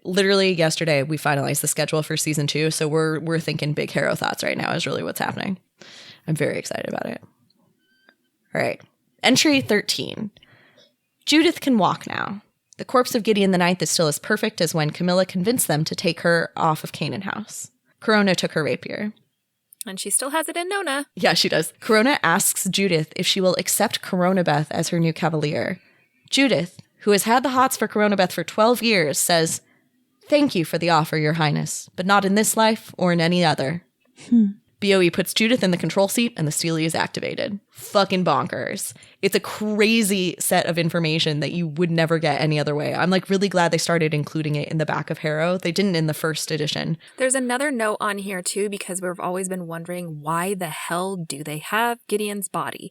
B: Literally yesterday we finalized the schedule for season 2. So we're thinking big Harrow thoughts right now is really what's happening. I'm very excited about it. All right. Entry 13. Judith can walk now. The corpse of Gideon the Ninth is still as perfect as when Camilla convinced them to take her off of Canaan House. Corona took her rapier.
A: And she still has it in Nona.
B: Yeah, she does. Corona asks Judith if she will accept Coronabeth as her new cavalier. Judith, who has had the hots for Coronabeth for 12 years, says, "Thank you for the offer, Your Highness, but not in this life or in any other." BOE puts Judith in the control seat and the Steely is activated. Fucking bonkers. It's a crazy set of information that you would never get any other way. I'm really glad they started including it in the back of Harrow. They didn't in the first edition.
A: There's another note on here too, because we've always been wondering why the hell do they have Gideon's body?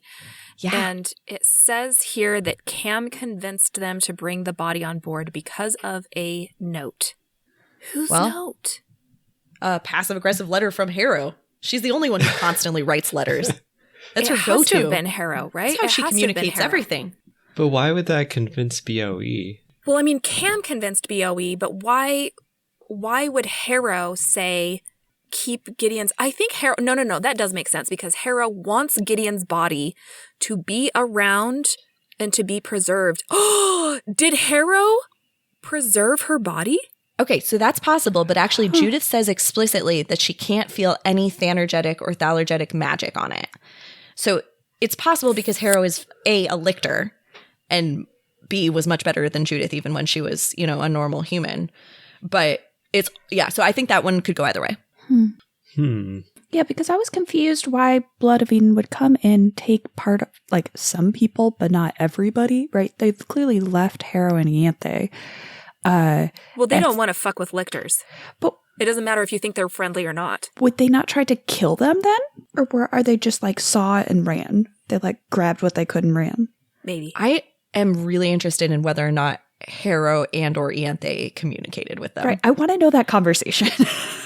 A: Yeah. And it says here that Cam convinced them to bring the body on board because of a note. Whose note?
B: A passive-aggressive letter from Harrow. She's the only one who constantly writes letters. That's her go-to.
A: It has to have been Harrow, right?
B: That's how she communicates everything.
C: But why would that convince BOE?
A: Well, I mean, Cam convinced BOE, but why would Harrow say keep Gideon's... I think Harrow... No, that does make sense because Harrow wants Gideon's body to be around and to be preserved. Oh, did Harrow preserve her body?
B: Okay, so that's possible, but actually Judith says explicitly that she can't feel any thanergetic or thalergetic magic on it. So it's possible because Harrow is A, a lictor, and B, was much better than Judith even when she was, you know, a normal human. But it's, yeah, so I think that one could go either way.
D: Yeah, because I was confused why Blood of Eden would come and take part of, like, some people, but not everybody, right? They've clearly left Harrow and Ianthe.
A: Well, they don't want to fuck with lictors.
D: But
A: it doesn't matter if you think they're friendly or not.
D: would they not try to kill them then? Or are they just, like, saw it and ran? They, like, grabbed what they could and ran?
A: Maybe.
B: I am really interested in whether or not Harrow and or Ianthe communicated with them.
D: Right. I want to know that conversation.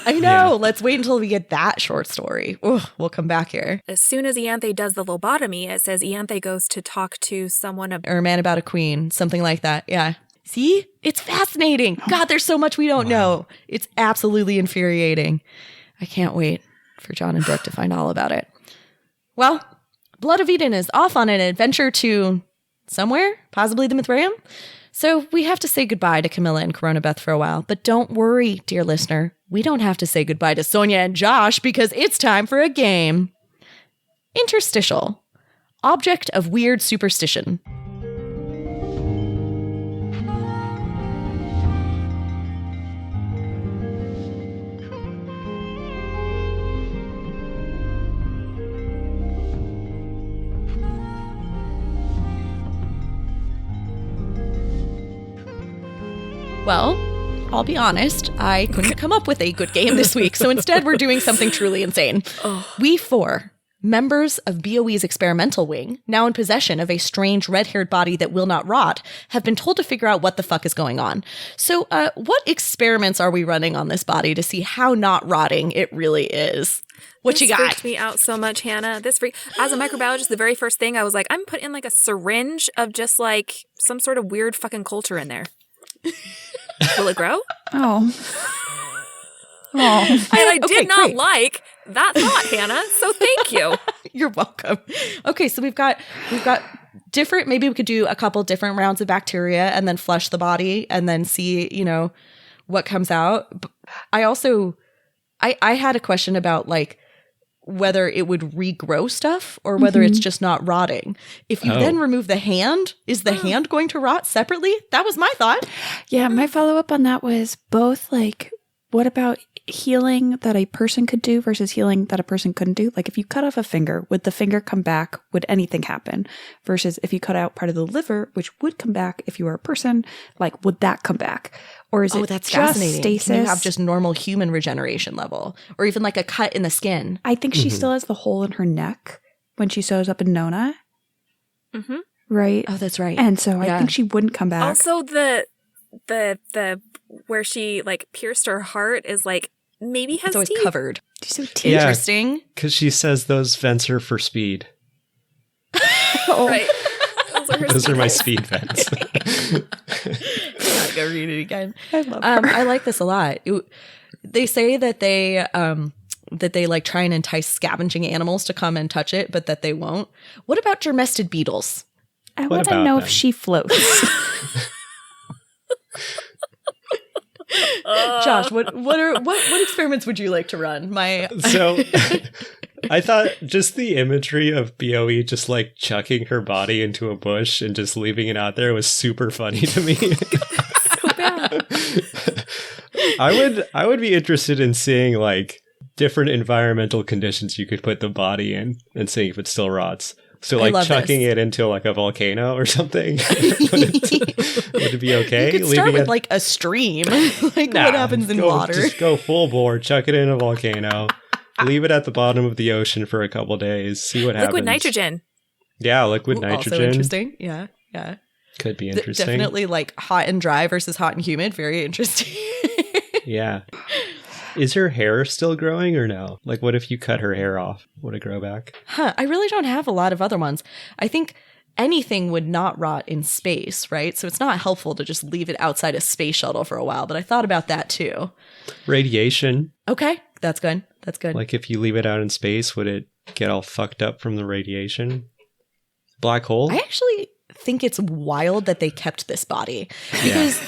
B: I know. Yeah. Let's wait until we get that short story. Ooh, we'll come back here.
A: As soon as Ianthe does the lobotomy, it says Ianthe goes to talk to someone.
B: Or a man about a queen. Something like that. Yeah. See? It's fascinating. God, there's so much we don't know. It's absolutely infuriating. I can't wait for John and Brooke to find all about it. Well, Blood of Eden is off on an adventure to somewhere, possibly the Mithraeum. So we have to say goodbye to Camilla and Corona Beth for a while. But don't worry, dear listener. We don't have to say goodbye to Sonia and Josh because it's time for a game. Interstitial. Object of weird superstition. Well, I'll be honest, I couldn't come up with a good game this week, so instead we're doing something truly insane. We four, members of BOE's experimental wing, now in possession of a strange red-haired body that will not rot, have been told to figure out what the fuck is going on. So, what experiments are we running on this body to see how not rotting it really is? What you got?
A: This freaked me out so much, Hannah. As a microbiologist, the very first thing I was like, I'm putting like a syringe of just like some sort of weird fucking culture in there. Will it grow?
D: Oh.
A: And I did not like that thought, Hannah. So thank you.
B: You're welcome. Okay, so we've got different, maybe we could do a couple different rounds of bacteria and then flush the body and then see, you know, what comes out. I also I had a question about like whether it would regrow stuff or whether it's just not rotting. If you then remove the hand, is the hand going to rot separately? That was my thought.
D: Yeah, my follow-up on that was both like, what about healing that a person could do versus healing that a person couldn't do? Like if you cut off a finger, would the finger come back? Would anything happen? Versus if you cut out part of the liver, which would come back if you were a person, like would that come back? Or is it
B: that's
D: just
B: fascinating.
D: stasis?
B: Can you have just normal human regeneration level? Or even like a cut in the skin?
D: I think she still has the hole in her neck when she sews up in Nona.
A: Mm-hmm.
D: Right?
B: Oh, that's right.
D: And so I think she wouldn't come back.
A: Also, the where she like pierced her heart is like maybe has
B: it's always
A: teeth.
B: covered.
D: So
C: Yeah.
B: Interesting.
C: Because she says those vents are for speed.
A: Right.
C: Those are my speed vents.
B: I'm not gonna read it again.
D: I love her.
B: I like this a lot. They say that they like try and entice scavenging animals to come and touch it, but that they won't. What about germestid beetles?
D: I want to know if she floats.
B: Josh, what experiments would you like to run?
C: So I thought just the imagery of BOE just like chucking her body into a bush and just leaving it out there was super funny to me.
A: So bad.
C: I would be interested in seeing like different environmental conditions you could put the body in and seeing if it still rots. So like chucking it into like a volcano or something. would it be okay?
B: You could start with like a stream. Like what happens in water?
C: Just go full bore, chuck it in a volcano, leave it at the bottom of the ocean for a couple days, see what happens.
A: Liquid nitrogen.
C: Yeah, liquid nitrogen.
B: Also interesting. Yeah.
C: Could be interesting.
B: Definitely like hot and dry versus hot and humid. Very interesting.
C: Yeah. Is her hair still growing or no? Like, what if you cut her hair off? Would it grow back?
B: I really don't have a lot of other ones. I think anything would not rot in space, right? So it's not helpful to just leave it outside a space shuttle for a while, but I thought about that too.
C: Radiation.
B: Okay, that's good.
C: Like, if you leave it out in space, would it get all fucked up from the radiation? Black hole?
B: I actually think it's wild that they kept this body because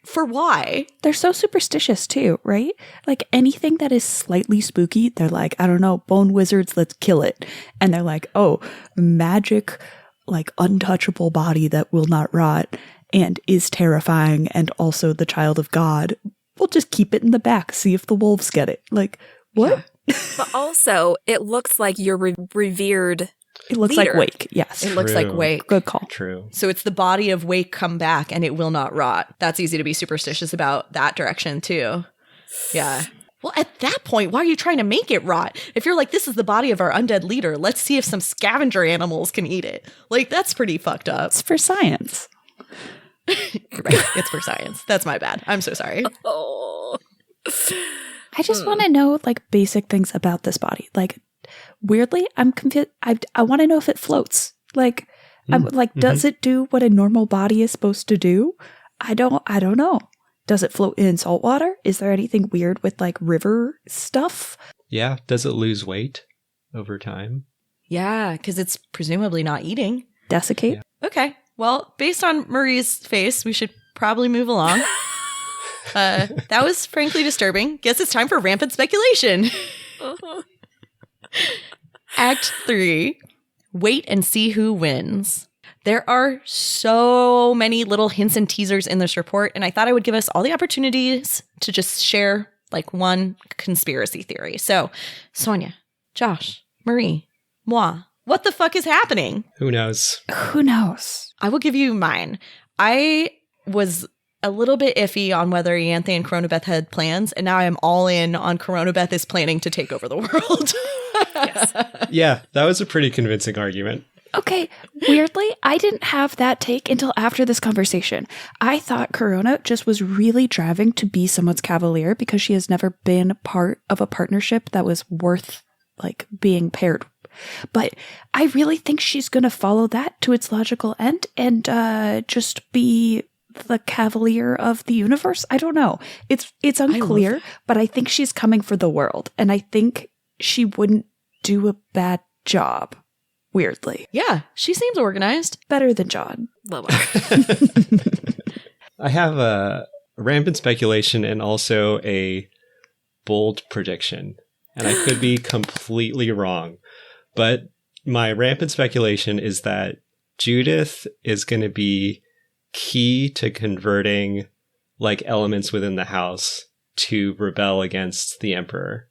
B: For why?
D: They're so superstitious too, right? Like anything that is slightly spooky, they're like, I don't know, bone wizards, let's kill it. And they're like, oh, magic, like untouchable body that will not rot and is terrifying and also the child of God. We'll just keep it in the back, see if the wolves get it. Like, what?
B: Yeah.
A: But also, it looks like you're revered.
D: It looks
A: leader.
D: like Wake, yes.
B: It looks like
C: True.
B: Wake.
D: Good call.
C: True.
B: So it's the body of Wake come back and it will not rot. That's easy to be superstitious about that direction too. Yeah. Well, at that point, why are you trying to make it rot? If you're like, this is the body of our undead leader, let's see if some scavenger animals can eat it. Like, that's pretty fucked up.
D: It's for science.
B: Right. It's for science. That's my bad. I'm so sorry.
A: Oh.
D: I just want to know like basic things about this body. Like weirdly, I'm confused. I want to know if it floats. Like, does it do what a normal body is supposed to do? I don't know. Does it float in salt water? Is there anything weird with like river stuff?
C: Yeah. Does it lose weight over time?
B: Yeah, because it's presumably not eating.
D: Desiccate?
C: Yeah.
B: Okay. Well, based on Marie's face, we should probably move along. That was frankly disturbing. Guess it's time for rampant speculation. Act 3. Wait and see who wins. There are so many little hints and teasers in this report, and I thought I would give us all the opportunities to just share like one conspiracy theory. So, Sonia, Josh, Marie, moi, what the fuck is happening?
C: Who knows?
D: Who knows?
B: I will give you mine. I was a little bit iffy on whether Ianthe and Coronabeth had plans, and now I am all in on Coronabeth is planning to take over the world.
A: Yes.
C: Yeah, that was a pretty convincing argument.
D: Okay, weirdly, I didn't have that take until after this conversation. I thought Corona just was really driving to be someone's cavalier because she has never been part of a partnership that was worth like being paired. But I really think she's going to follow that to its logical end and just be the cavalier of the universe. I don't know. It's unclear, but I think she's coming for the world, and I think she wouldn't do a bad job. Weirdly.
B: Yeah, she seems organized.
D: Better than John.
A: Lower.
C: I have a rampant speculation and also a bold prediction. And I could be completely wrong. But my rampant speculation is that Judith is going to be key to converting like elements within the house to rebel against the Emperor.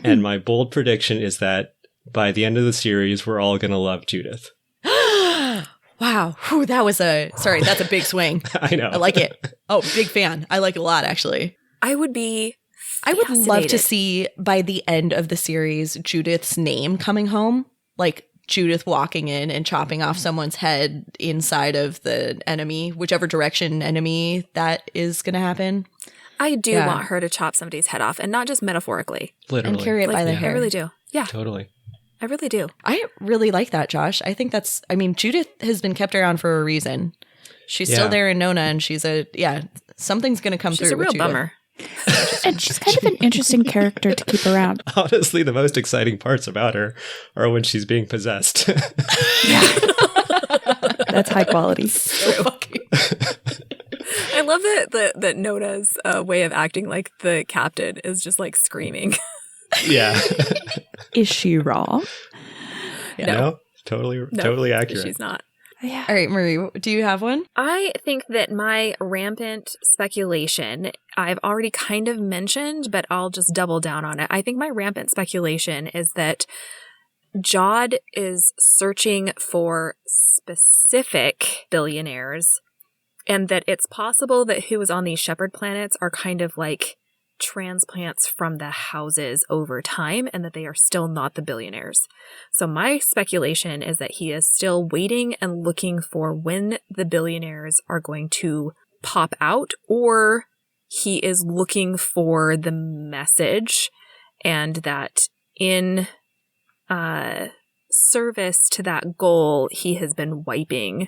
C: And my bold prediction is that by the end of the series, we're all going to love Judith.
B: Wow. Whew, that's a big swing.
C: I know.
B: I like it. Oh, big fan. I like it a lot, actually.
A: I would
B: love to see by the end of the series Judith's name coming home. Like Judith walking in and chopping off someone's head inside of the enemy, whichever direction enemy that is going to happen.
A: I do want her to chop somebody's head off, and not just metaphorically.
C: Literally.
B: And carry it by the hair.
A: I really do. Yeah.
C: Totally.
A: I really do.
B: I really like that, Josh. I think Judith has been kept around for a reason. She's still there in Nona, and something's going to come through.
A: She's a real
B: with
A: bummer.
D: And she's kind of an interesting character to keep around.
C: Honestly, the most exciting parts about her are when she's being possessed.
D: That's high quality.
A: I love that Nona's way of acting like the captain is just like screaming.
C: Yeah.
D: Is she wrong?
C: No, totally accurate.
A: She's not.
D: Yeah.
B: All right, Marie, do you have one?
A: I think that my rampant speculation, I've already kind of mentioned, but I'll just double down on it. I think my rampant speculation is that Jod is searching for specific billionaires, and that it's possible that who is on these shepherd planets are kind of like transplants from the houses over time, and that they are still not the billionaires. So my speculation is that he is still waiting and looking for when the billionaires are going to pop out, or he is looking for the message, and that in service to that goal, he has been wiping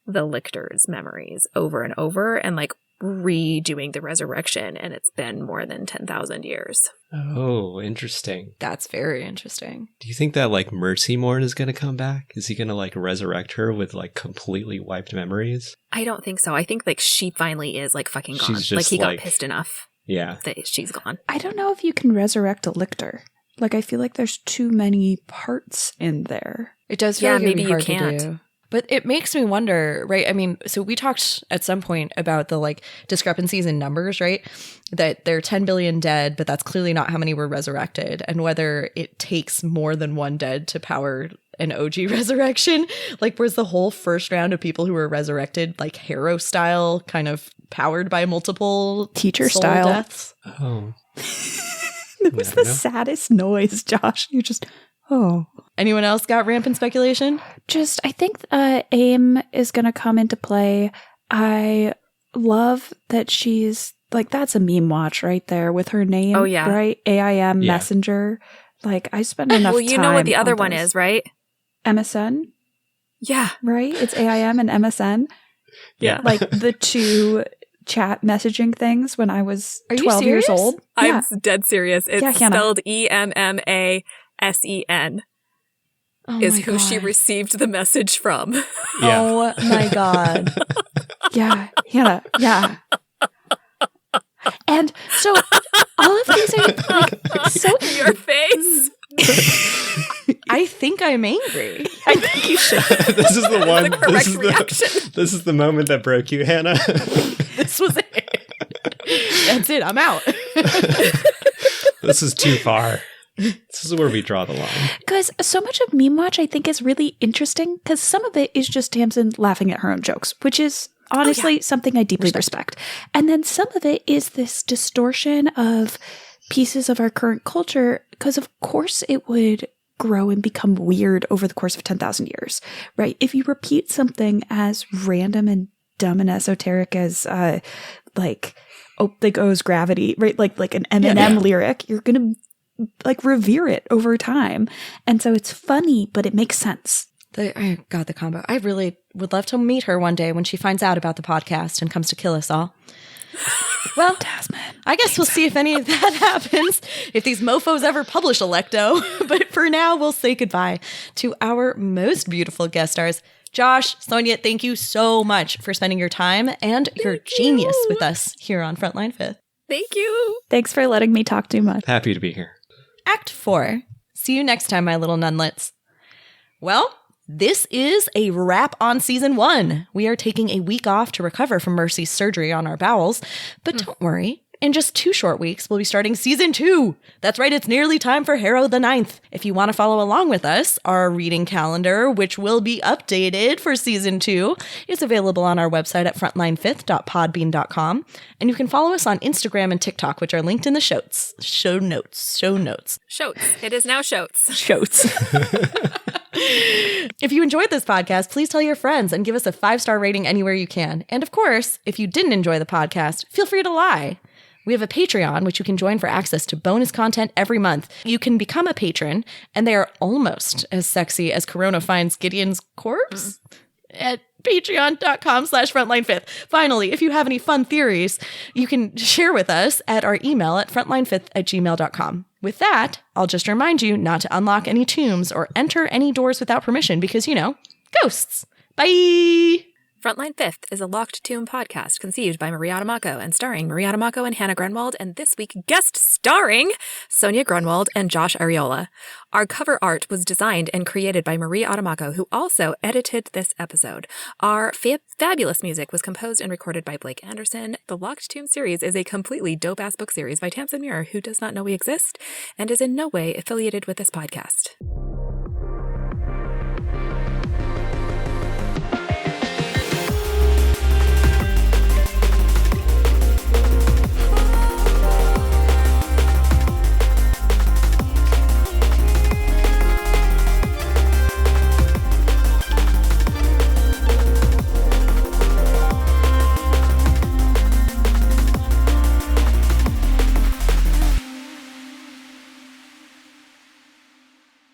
A: the lictors' memories over and over, and like redoing the resurrection, and it's been more than 10,000 years.
C: Oh, interesting.
B: That's very interesting.
C: Do you think that like Mercy Morn is going to come back? Is he going to like resurrect her with like completely wiped memories?
A: I don't think so. I think like she finally is like fucking gone.
C: She's just,
A: like he
C: like,
A: got pissed enough
C: Yeah.
A: that she's gone.
D: I don't know if you can resurrect a lictor. Like, I feel like there's too many parts in there.
B: It does feel
A: Yeah,
B: like it'd
A: maybe
B: be
A: you
B: hard to
A: can't.
B: do. But it makes me wonder, right? I mean, so we talked at some point about the like discrepancies in numbers, right? That there are 10 billion dead, but that's clearly not how many were resurrected, and whether it takes more than one dead to power an OG resurrection. Like, was the whole first round of people who were resurrected like Harrow style, kind of powered by multiple
D: Teacher
B: soul
D: style.
B: deaths?
C: Oh.
D: It was the saddest noise, Josh. You just, oh.
B: Anyone else got rampant speculation?
D: Just, I think AIM is going to come into play. I love that she's, like, that's a meme watch right there with her name.
A: Oh, yeah.
D: Right? AIM
C: Yeah.
D: Messenger. Like, I spend enough time.
A: Well, you know what the other
D: on
A: one
D: those.
A: is, right?
D: MSN,
A: Yeah.
D: right? It's AIM and MSN.
C: Yeah.
D: Like, the two chat messaging things when I was
B: Are you
D: 12 years
B: serious?
D: old. Yeah.
A: I'm dead serious. It's
D: Yeah, Hannah.
A: spelled EMMASEN
B: Oh
A: is
B: my
A: who she
B: God.
A: received the message from.
C: Yeah.
B: Oh my God.
D: Yeah, Hannah, yeah. And so all of these are like so.
A: Your face.
B: I think I'm angry.
D: I think you should.
C: This is the one.
A: the correct
C: this is
A: reaction.
C: this is the moment that broke you, Hannah.
B: This was it. That's it. I'm out.
C: This is too far. This is where we draw the line.
D: Because so much of Meme Watch I think is really interesting because some of it is just Tamsin laughing at her own jokes, which is honestly something I deeply respect. And then some of it is this distortion of pieces of our current culture because of course it would grow and become weird over the course of 10,000 years, right? If you repeat something as random and dumb and esoteric as like O's gravity, right? Like an Eminem lyric, you're going to like revere it over time. And so it's funny, but it makes sense.
B: I got the combo. I really would love to meet her one day when she finds out about the podcast and comes to kill us all. Well,
D: Tasman.
B: I guess we'll see if any of that happens, if these mofos ever publish Electo. But for now, we'll say goodbye to our most beautiful guest stars. Josh, Sonia, thank you so much for spending your time and your genius with us here on Frontline Fifth.
A: Thank you.
D: Thanks for letting me talk too much.
C: Happy to be here.
B: Act 4. See you next time, my little nunlets. Well, this is a wrap on season 1. We are taking a week off to recover from Mercy's surgery on our bowels, but don't worry. In just 2 short weeks, we'll be starting season 2. That's right, it's nearly time for Harrow the Ninth. If you want to follow along with us, our reading calendar, which will be updated for season 2, is available on our website at frontlinefifth.podbean.com. And you can follow us on Instagram and TikTok, which are linked in the show notes.
A: Shotes. It is now Shotes.
D: Shows.
B: If you enjoyed this podcast, please tell your friends and give us a 5-star rating anywhere you can. And of course, if you didn't enjoy the podcast, feel free to lie. We have a Patreon, which you can join for access to bonus content every month. You can become a patron, and they are almost as sexy as Corona finds Gideon's corpse at patreon.com/frontlinefifth. Finally, if you have any fun theories, you can share with us at our email at frontlinefifth@gmail.com. With that, I'll just remind you not to unlock any tombs or enter any doors without permission because, ghosts. Bye!
A: Frontline Fifth is a Locked Tomb podcast conceived by Maria Adamako and starring Maria Adamako and Hannah Grunwald, and this week guest starring Sonia Grunwald and Josh Areola. Our cover art was designed and created by Maria Adamako, who also edited this episode. Our fabulous music was composed and recorded by Blake Anderson. The Locked Tomb series is a completely dope-ass book series by Tamsin Muir, who does not know we exist and is in no way affiliated with this podcast.